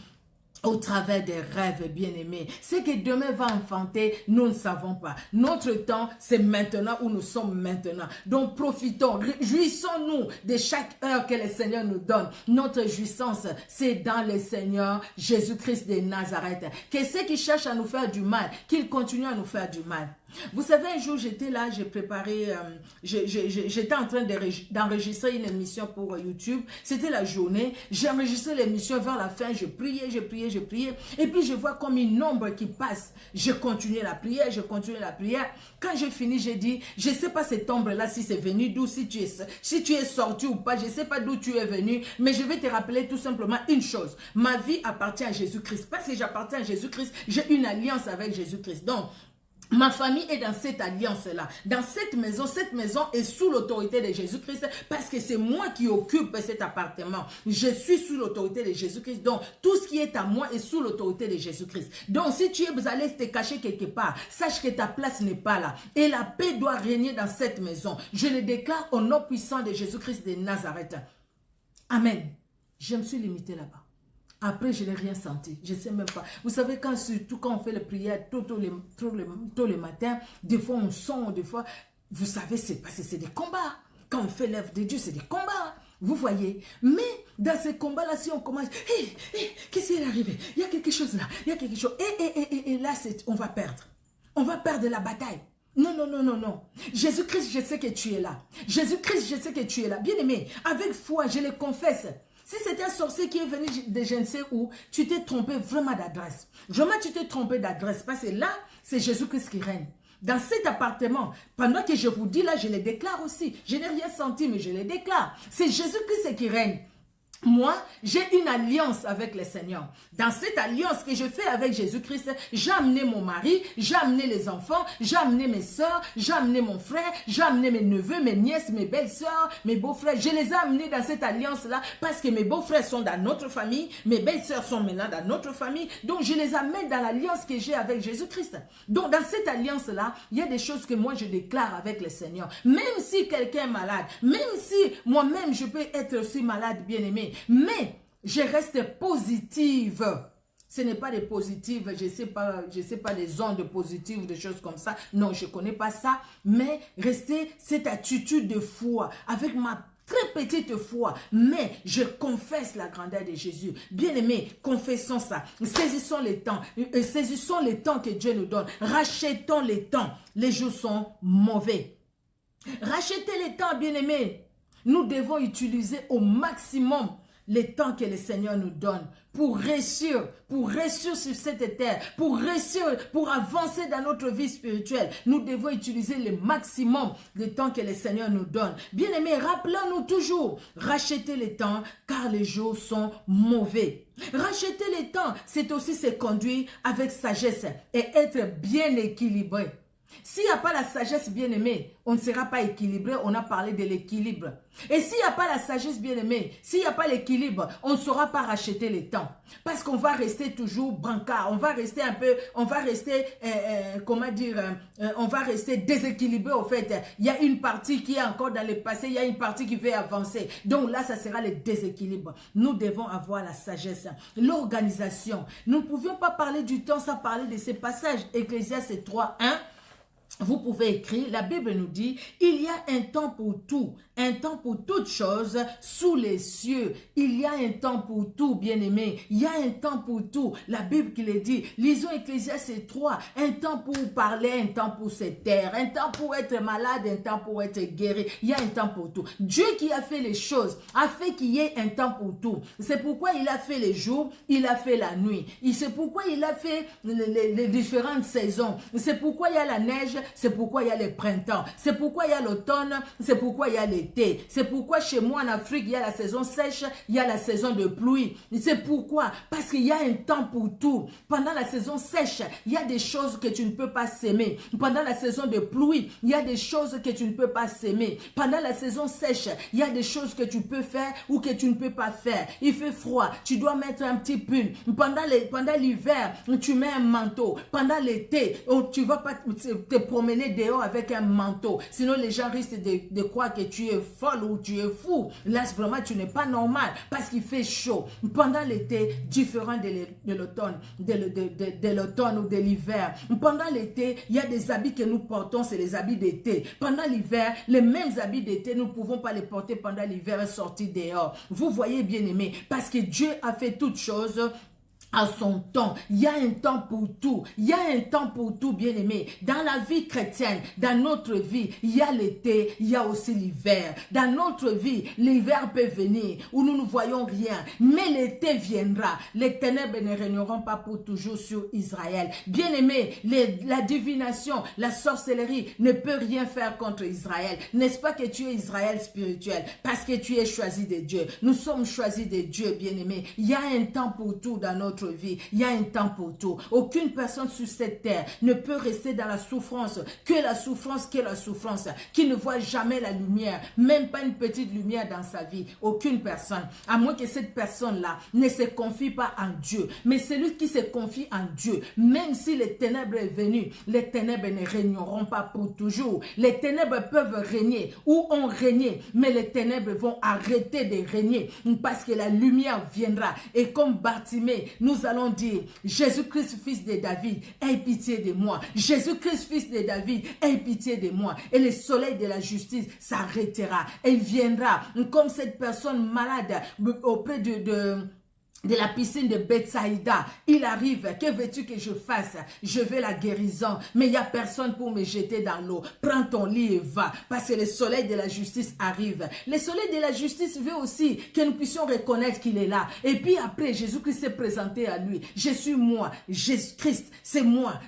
au travers des rêves, bien-aimés. Ce que demain va enfanter, nous ne savons pas. Notre temps, c'est maintenant où nous sommes maintenant. Donc, profitons, jouissons-nous de chaque heure que le Seigneur nous donne. Notre jouissance, c'est dans le Seigneur Jésus-Christ de Nazareth. Que ceux qui cherchent à nous faire du mal, qu'ils continuent à nous faire du mal. Vous savez, un jour, j'étais là, j'ai préparé, j'étais en train d'enregistrer une émission pour YouTube. C'était la journée. J'ai enregistré l'émission vers la fin. Je priais. Et puis, je vois comme une ombre qui passe. Je continuais la prière. Quand j'ai fini, j'ai dit, je ne sais pas cette ombre-là, si c'est venu d'où, si tu es sorti ou pas. Je ne sais pas d'où tu es venu. Mais je vais te rappeler tout simplement une chose. Ma vie appartient à Jésus-Christ. Parce que j'appartiens à Jésus-Christ, j'ai une alliance avec Jésus-Christ. Donc, ma famille est dans cette alliance-là. Dans cette maison est sous l'autorité de Jésus-Christ parce que c'est moi qui occupe cet appartement. Je suis sous l'autorité de Jésus-Christ. Donc, tout ce qui est à moi est sous l'autorité de Jésus-Christ. Donc, si tu es allé te cacher quelque part, sache que ta place n'est pas là. Et la paix doit régner dans cette maison. Je le déclare au nom puissant de Jésus-Christ de Nazareth. Amen. Je me suis limitée là-bas. Après, je n'ai rien senti. Je ne sais même pas. Vous savez, surtout quand on fait les prières tôt le matin, des fois on sent, des fois, vous savez, c'est des combats. Quand on fait l'œuvre de Dieu, c'est des combats. Vous voyez. Mais dans ces combats-là, si on commence, qu'est-ce qui est arrivé? Il y a quelque chose là. Il y a quelque chose. Et là, on va perdre. On va perdre la bataille. Non. Jésus-Christ, je sais que tu es là. Jésus-Christ, je sais que tu es là. Bien-aimé, avec foi, je le confesse. Si c'est un sorcier qui est venu de je ne sais où, tu t'es trompé vraiment d'adresse. Vraiment, tu t'es trompé d'adresse. Parce que là, c'est Jésus-Christ qui règne. Dans cet appartement, pendant que je vous dis là, je le déclare aussi. Je n'ai rien senti, mais je le déclare. C'est Jésus-Christ qui règne. Moi, j'ai une alliance avec le Seigneur. Dans cette alliance que je fais avec Jésus-Christ, j'ai amené mon mari, j'ai amené les enfants, j'ai amené mes soeurs, j'ai amené mon frère, j'ai amené mes neveux, mes nièces, mes belles-sœurs, mes beaux-frères. Je les ai amenés dans cette alliance-là parce que mes beaux-frères sont dans notre famille, mes belles-sœurs sont maintenant dans notre famille. Donc, je les amène dans l'alliance que j'ai avec Jésus-Christ. Donc, dans cette alliance-là, il y a des choses que moi, je déclare avec le Seigneur. Même si quelqu'un est malade, même si moi-même, je peux être aussi malade, bien-aimé, mais je reste positive. Ce n'est pas des positives, je sais pas des ondes positives, des choses comme ça. Non, je ne connais pas ça. Mais rester cette attitude de foi avec ma très petite foi, mais je confesse la grandeur de Jésus. Bien-aimés, confessons ça. Saisissons les temps que Dieu nous donne. Rachetons les temps. Les jours sont mauvais. Rachetez les temps, bien-aimés. Nous devons utiliser au maximum les temps que le Seigneur nous donne pour réussir sur cette terre, pour réussir, pour avancer dans notre vie spirituelle. Nous devons utiliser le maximum de temps que le Seigneur nous donne. Bien-aimés, rappelons-nous toujours, racheter les temps car les jours sont mauvais. Racheter les temps, c'est aussi se conduire avec sagesse et être bien équilibré. S'il n'y a pas la sagesse bien-aimée, on ne sera pas équilibré. On a parlé de l'équilibre. Et s'il n'y a pas la sagesse bien-aimée, s'il n'y a pas l'équilibre, on ne saura pas racheter les temps. Parce qu'on va rester toujours brancard. On va rester un peu, on va rester, on va rester déséquilibré au fait. Il y a une partie qui est encore dans le passé, il y a une partie qui veut avancer. Donc là, ça sera le déséquilibre. Nous devons avoir la sagesse, l'organisation. Nous ne pouvions pas parler du temps sans parler de ces passages. Ecclésiaste 3:1. Vous pouvez écrire, la Bible nous dit, il y a un temps pour tout, un temps pour toutes choses sous les cieux. Il y a un temps pour tout, bien-aimé. Il y a un temps pour tout. La Bible qui le dit, lisons Ecclésiaste 3, un temps pour parler, un temps pour se taire, un temps pour être malade, un temps pour être guéri. Il y a un temps pour tout. Dieu qui a fait les choses, a fait qu'il y ait un temps pour tout. C'est pourquoi il a fait les jours, il a fait la nuit. C'est pourquoi il a fait les différentes saisons. C'est pourquoi il y a la neige, c'est pourquoi il y a le printemps, c'est pourquoi il y a l'automne, c'est pourquoi il y a l'été, c'est pourquoi chez moi en Afrique, il y a la saison sèche, il y a la saison de pluie. C'est pourquoi, parce qu'il y a un temps pour tout. Pendant la saison sèche, il y a des choses que tu ne peux pas s'aimer. Pendant la saison de pluie, il y a des choses que tu ne peux pas s'aimer. Pendant la saison sèche, il y a des choses que tu peux faire ou que tu ne peux pas faire. Il fait froid, tu dois mettre un petit pull. Pendant l'hiver, tu mets un manteau. Pendant l'été, tu ne vas pas te promener dehors avec un manteau. Sinon, les gens risquent de croire que tu es folle ou tu es fou. Là, vraiment, tu n'es pas normal parce qu'il fait chaud. Pendant l'été, différent de l'automne, de l'automne ou de l'hiver. Pendant l'été, il y a des habits que nous portons, c'est les habits d'été. Pendant l'hiver, les mêmes habits d'été, nous ne pouvons pas les porter pendant l'hiver et sortir dehors. Vous voyez, bien aimé, parce que Dieu a fait toutes choses à son temps. Il y a un temps pour tout. Il y a un temps pour tout, bien aimé. Dans la vie chrétienne, dans notre vie, il y a l'été, il y a aussi l'hiver. Dans notre vie, l'hiver peut venir où nous ne voyons rien. Mais l'été viendra. Les ténèbres ne régneront pas pour toujours sur Israël. Bien aimé, la divination, la sorcellerie ne peut rien faire contre Israël. N'est-ce pas que tu es Israël spirituel? Parce que tu es choisi de Dieu. Nous sommes choisis de Dieu, bien aimé. Il y a un temps pour tout dans notre vie. Il y a un temps pour tout. Aucune personne sur cette terre ne peut rester dans la souffrance, qui ne voit jamais la lumière, même pas une petite lumière dans sa vie. Aucune personne. À moins que cette personne-là ne se confie pas en Dieu. Mais celui qui se confie en Dieu, même si les ténèbres sont venues, les ténèbres ne régneront pas pour toujours. Les ténèbres peuvent régner ou ont régné, mais les ténèbres vont arrêter de régner parce que la lumière viendra. Et comme Bartimée, nous allons dire, Jésus-Christ, fils de David, aie pitié de moi. Jésus-Christ, fils de David, aie pitié de moi. Et le soleil de la justice s'arrêtera. Et il viendra comme cette personne malade auprès de la piscine de Bethsaïda. Il arrive, que veux-tu que je fasse? Je veux la guérison, mais il n'y a personne pour me jeter dans l'eau. Prends ton lit et va, parce que le soleil de la justice arrive. Le soleil de la justice veut aussi que nous puissions reconnaître qu'il est là. Et puis après, Jésus-Christ s'est présenté à lui. Je suis moi, Jésus-Christ, c'est moi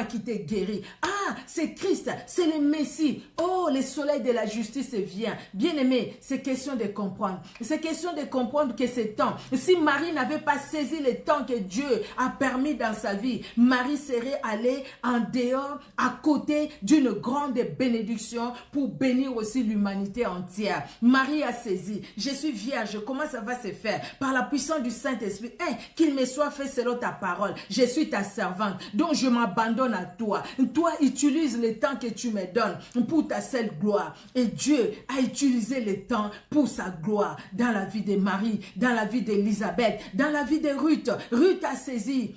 qui t'ai guéri. Ah, c'est Christ, c'est le Messie. Oh, le soleil de la justice vient. Bien-aimé, c'est question de comprendre. C'est question de comprendre que c'est temps. Si Marie n'avait pas saisi le temps que Dieu a permis dans sa vie, Marie serait allée en dehors, à côté d'une grande bénédiction pour bénir aussi l'humanité entière. Marie a saisi. Je suis vierge. Comment ça va se faire? Par la puissance du Saint-Esprit. Qu'il me soit fait selon ta parole. Je suis ta servante. Donc je m'abandonne à toi. Toi, utilise le temps que tu me donnes pour ta seule gloire. Et Dieu a utilisé le temps pour sa gloire dans la vie de Marie, dans la vie d'Élisabeth, dans la vie de Ruth. Ruth a saisi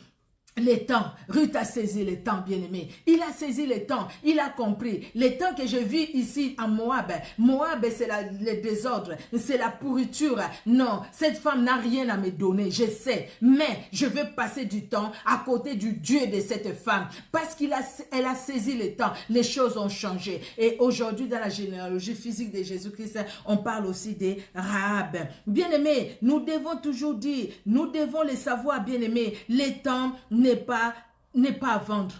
les temps. Ruth a saisi les temps, bien-aimé. Il a saisi les temps. Il a compris. Les temps que je vis ici en Moab. Moab, c'est le désordre. C'est la pourriture. Non, cette femme n'a rien à me donner. Je sais. Mais je vais passer du temps à côté du Dieu de cette femme. Parce qu'elle a saisi les temps. Les choses ont changé. Et aujourd'hui, dans la généalogie physique de Jésus-Christ, on parle aussi des Rahab. Bien-aimé, nous devons toujours dire, nous devons le savoir, bien-aimé, les temps n'est pas à vendre.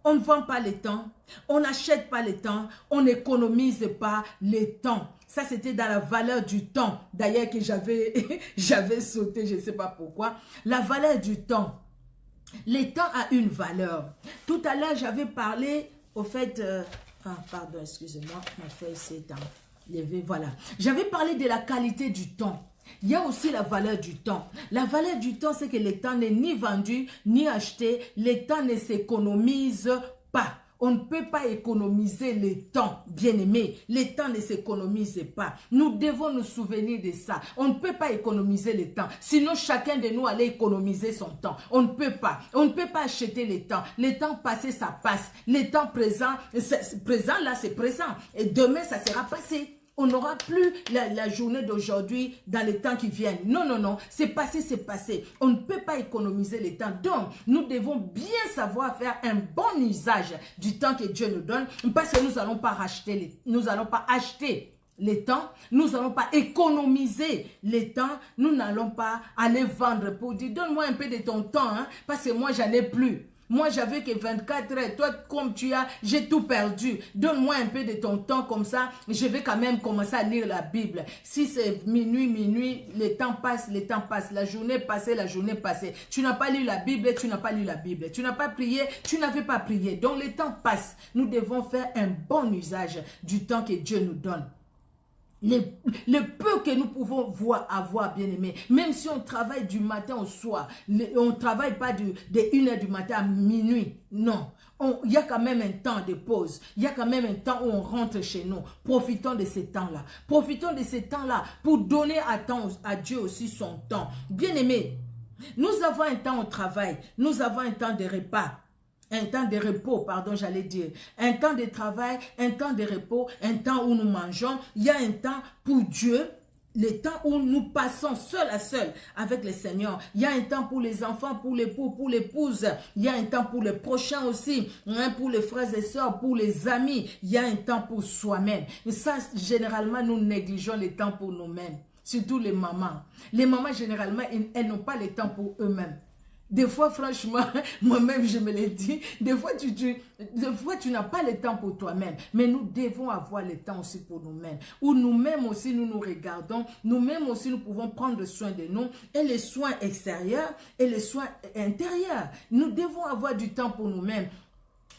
On ne vend pas les temps, on n'achète pas les temps, on n'économise pas les temps. Ça, c'était dans la valeur du temps. D'ailleurs, que j'avais sauté, je ne sais pas pourquoi. La valeur du temps. Les temps a une valeur. Tout à l'heure, j'avais parlé, au fait... pardon, excusez-moi, ma feuille s'est enlevée, voilà. J'avais parlé de la qualité du temps. Il y a aussi la valeur du temps. La valeur du temps, c'est que le temps n'est ni vendu, ni acheté. Le temps ne s'économise pas. On ne peut pas économiser le temps, bien-aimé. Le temps ne s'économise pas. Nous devons nous souvenir de ça. On ne peut pas économiser le temps. Sinon, chacun de nous allait économiser son temps. On ne peut pas. On ne peut pas acheter le temps. Le temps passé, ça passe. Le temps présent, là, c'est présent. Et demain, ça sera passé. On n'aura plus la journée d'aujourd'hui dans les temps qui viennent. Non, non, non. C'est passé, c'est passé. On ne peut pas économiser le temps. Donc, nous devons bien savoir faire un bon usage du temps que Dieu nous donne. Parce que nous n'allons pas acheter les temps. Nous n'allons pas économiser les temps. Nous n'allons pas aller vendre pour dire, donne-moi un peu de ton temps, hein, parce que moi, j'en ai plus. Moi, j'avais que 24 heures. Toi, comme tu as, j'ai tout perdu. Donne-moi un peu de ton temps comme ça. Je vais quand même commencer à lire la Bible. Si c'est minuit, le temps passe. La journée passée. Tu n'as pas lu la Bible, tu n'as pas lu la Bible. Tu n'as pas prié, tu n'avais pas prié. Donc, le temps passe. Nous devons faire un bon usage du temps que Dieu nous donne. Le peu que nous pouvons avoir, bien aimé, même si on travaille du matin au soir, on ne travaille pas de 1h du matin à minuit, non. Il y a quand même un temps de pause, il y a quand même un temps où on rentre chez nous. Profitons de ces temps-là. Profitons de ces temps-là pour donner à Dieu aussi son temps. Bien aimé, nous avons un temps au travail, nous avons un temps de repas. Un temps de repos, pardon, j'allais dire. Un temps de travail, un temps de repos, un temps où nous mangeons. Il y a un temps pour Dieu, le temps où nous passons seul à seul avec le Seigneur. Il y a un temps pour les enfants, pour l'époux, pour l'épouse. Il y a un temps pour les prochains aussi, hein, pour les frères et sœurs, pour les amis. Il y a un temps pour soi-même. Et ça, généralement, nous négligeons le temps pour nous-mêmes. Surtout les mamans. Les mamans, généralement, elles n'ont pas le temps pour eux-mêmes. Des fois, franchement, moi-même, je me l'ai dit, des fois, tu n'as pas le temps pour toi-même. Mais nous devons avoir le temps aussi pour nous-mêmes. Où nous-mêmes aussi, nous nous regardons. Nous-mêmes aussi, nous pouvons prendre soin de nous. Et les soins extérieurs et les soins intérieurs. Nous devons avoir du temps pour nous-mêmes.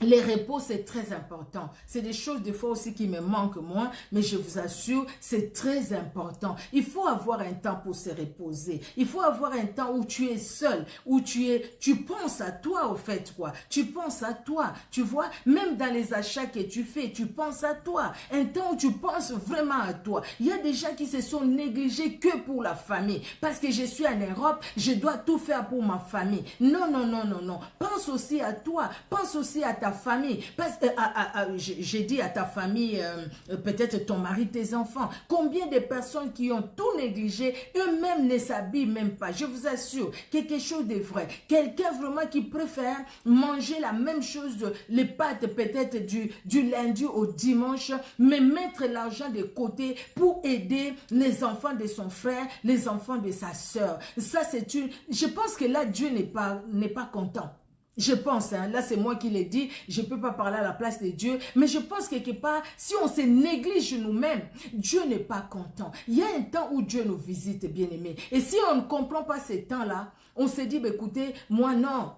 Les repos, c'est très important. C'est des choses des fois aussi qui me manquent moi, mais je vous assure, c'est très important. Il faut avoir un temps pour se reposer. Il faut avoir un temps où tu es seul, où tu penses à toi au fait, quoi. Tu penses à toi, tu vois, même dans les achats que tu fais, tu penses à toi. Un temps où tu penses vraiment à toi. Il y a des gens qui se sont négligés que pour la famille. Parce que je suis en Europe, je dois tout faire pour ma famille. Non, non, non, non, non. Pense aussi à toi. Pense aussi à ta famille, j'ai dit à ta famille, peut-être ton mari, tes enfants, combien de personnes qui ont tout négligé, eux-mêmes ne s'habillent même pas, je vous assure, quelque chose de vrai, quelqu'un vraiment qui préfère manger la même chose, les pâtes peut-être du lundi au dimanche, mais mettre l'argent de côté pour aider les enfants de son frère, les enfants de sa sœur. Ça c'est je pense que là Dieu n'est pas content. Je pense, hein, là c'est moi qui l'ai dit, je ne peux pas parler à la place de Dieu, mais je pense quelque part, si on se néglige nous-mêmes, Dieu n'est pas content. Il y a un temps où Dieu nous visite, bien-aimés. Et si on ne comprend pas ces temps-là, on se dit, bah, écoutez, moi non,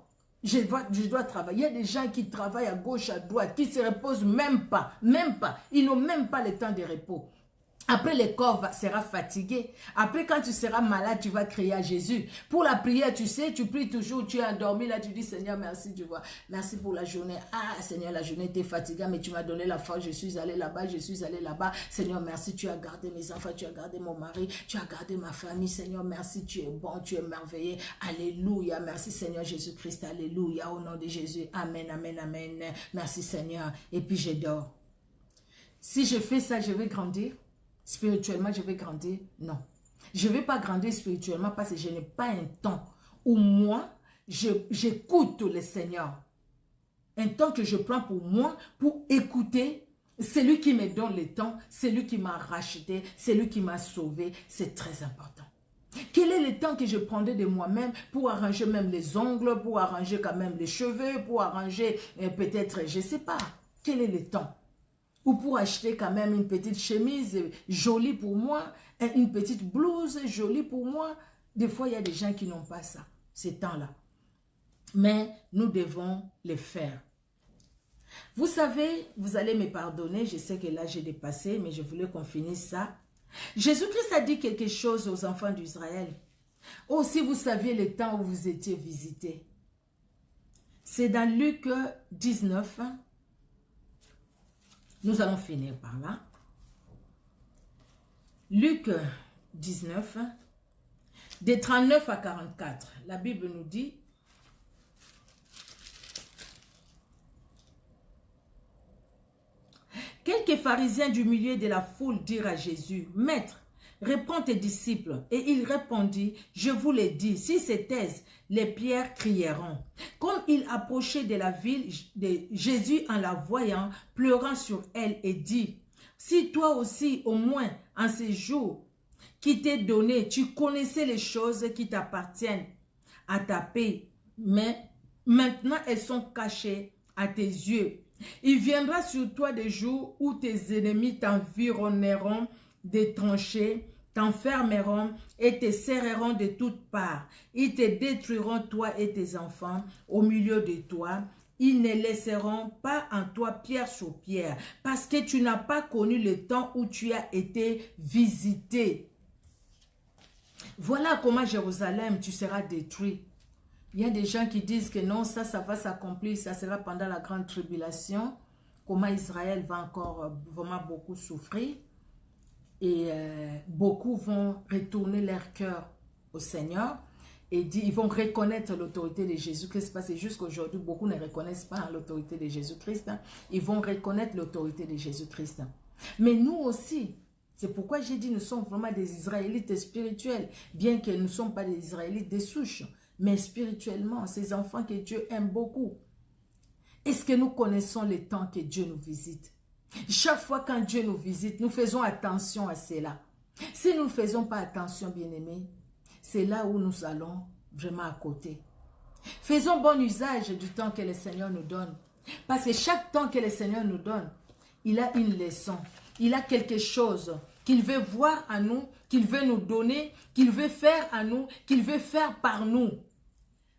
je dois travailler. Il y a des gens qui travaillent à gauche, à droite, qui ne se reposent même pas. Ils n'ont même pas le temps de repos. Après, le corps sera fatigué. Après, quand tu seras malade, tu vas crier à Jésus. Pour la prière, tu sais, tu pries toujours, tu es endormi, là, tu dis, Seigneur, merci, tu vois. Merci pour la journée. Ah, Seigneur, la journée était fatiguée, mais tu m'as donné la force, je suis allé là-bas, je suis allé là-bas. Seigneur, merci, tu as gardé mes enfants, tu as gardé mon mari, tu as gardé ma famille. Seigneur, merci, tu es bon, tu es merveilleux. Alléluia, merci Seigneur Jésus-Christ, alléluia, au nom de Jésus. Amen, amen, amen. Merci Seigneur. Et puis je dors. Si je fais ça, je vais grandir. Spirituellement, je vais grandir? Non. Je ne vais pas grandir spirituellement parce que je n'ai pas un temps où moi, j'écoute le Seigneur. Un temps que je prends pour moi, pour écouter. C'est lui qui me donne le temps, c'est lui qui m'a racheté, c'est lui qui m'a sauvé. C'est très important. Quel est le temps que je prendrai de moi-même pour arranger même les ongles, pour arranger quand même les cheveux, pour arranger peut-être, je ne sais pas. Quel est le temps? Ou pour acheter quand même une petite chemise jolie pour moi, une petite blouse jolie pour moi. Des fois, il y a des gens qui n'ont pas ça, ces temps-là. Mais nous devons les faire. Vous savez, vous allez me pardonner, je sais que là j'ai dépassé, mais je voulais qu'on finisse ça. Jésus-Christ a dit quelque chose aux enfants d'Israël. Oh, si vous saviez le temps où vous étiez visités. C'est dans Luc 19. Nous allons finir par là. Luc 19, des 39 à 44. La Bible nous dit, quelques pharisiens du milieu de la foule dirent à Jésus, « Maître, réponds tes disciples. » Et il répondit, « Je vous l'ai dit, si c'est taisent, les pierres crieront. » Comme il approchait de la ville, Jésus en la voyant, pleurant sur elle et dit, « Si toi aussi, au moins, en ces jours qui t'est donné, tu connaissais les choses qui t'appartiennent à ta paix, mais maintenant elles sont cachées à tes yeux. Il viendra sur toi des jours où tes ennemis t'environneront des tranchées, t'enfermeront et te serreront de toutes parts. Ils te détruiront, toi et tes enfants, au milieu de toi. Ils ne laisseront pas en toi pierre sur pierre, parce que tu n'as pas connu le temps où tu as été visité. Voilà comment Jérusalem, tu seras détruit. Il y a des gens qui disent que non, ça va s'accomplir, ça sera pendant la grande tribulation. Comment Israël va encore vraiment beaucoup souffrir. Et beaucoup vont retourner leur cœur au Seigneur. Et ils vont reconnaître l'autorité de Jésus-Christ. Parce que jusqu'aujourd'hui, beaucoup ne reconnaissent pas l'autorité de Jésus-Christ. Ils vont reconnaître l'autorité de Jésus-Christ. Mais nous aussi, c'est pourquoi j'ai dit nous sommes vraiment des Israélites spirituels. Bien que nous ne sommes pas des Israélites des souches. Mais spirituellement, ces enfants que Dieu aime beaucoup. Est-ce que nous connaissons le temps que Dieu nous visite? Chaque fois quand Dieu nous visite, nous faisons attention à cela. Si nous ne faisons pas attention, bien-aimés, c'est là où nous allons vraiment à côté. Faisons bon usage du temps que le Seigneur nous donne. Parce que chaque temps que le Seigneur nous donne, il a une leçon. Il a quelque chose qu'il veut voir à nous, qu'il veut nous donner, qu'il veut faire à nous, qu'il veut faire par nous.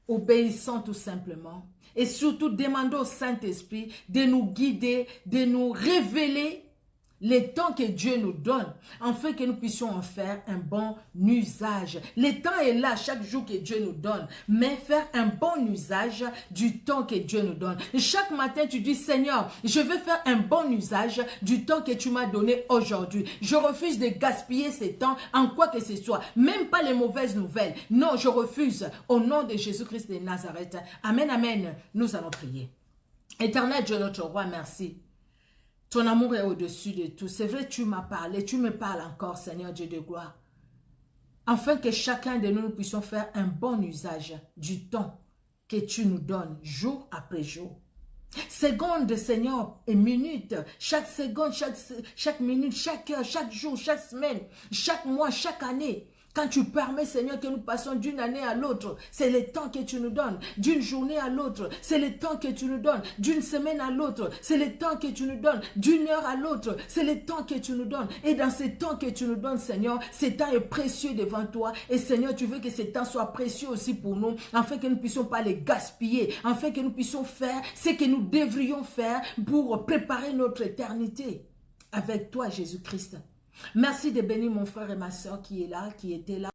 Obéissons tout simplement. Et surtout, demandons au Saint-Esprit de nous guider, de nous révéler les temps que Dieu nous donne, afin que nous puissions en faire un bon usage. Le temps est là chaque jour que Dieu nous donne, mais faire un bon usage du temps que Dieu nous donne. Chaque matin, tu dis, Seigneur, je veux faire un bon usage du temps que tu m'as donné aujourd'hui. Je refuse de gaspiller ce temps en quoi que ce soit, même pas les mauvaises nouvelles. Non, je refuse au nom de Jésus-Christ de Nazareth. Amen, amen. Nous allons prier. Éternel Dieu, notre roi, merci. Ton amour est au-dessus de tout. C'est vrai, tu m'as parlé, tu me parles encore, Seigneur Dieu de gloire. Afin que chacun de nous puissions faire un bon usage du temps que tu nous donnes jour après jour. Seconde, Seigneur, et minute, chaque seconde, chaque minute, chaque heure, chaque jour, chaque semaine, chaque mois, chaque année. Quand tu permets, Seigneur, que nous passions d'une année à l'autre, c'est le temps que tu nous donnes. D'une journée à l'autre, c'est le temps que tu nous donnes. D'une semaine à l'autre, c'est le temps que tu nous donnes. D'une heure à l'autre, c'est le temps que tu nous donnes. Et dans ce temps que tu nous donnes, Seigneur, ce temps est précieux devant toi. Et Seigneur, tu veux que ce temps soit précieux aussi pour nous, afin que nous ne puissions pas les gaspiller, afin que nous puissions faire ce que nous devrions faire pour préparer notre éternité avec toi, Jésus-Christ. Merci de bénir mon frère et ma soeur qui est là, qui était là.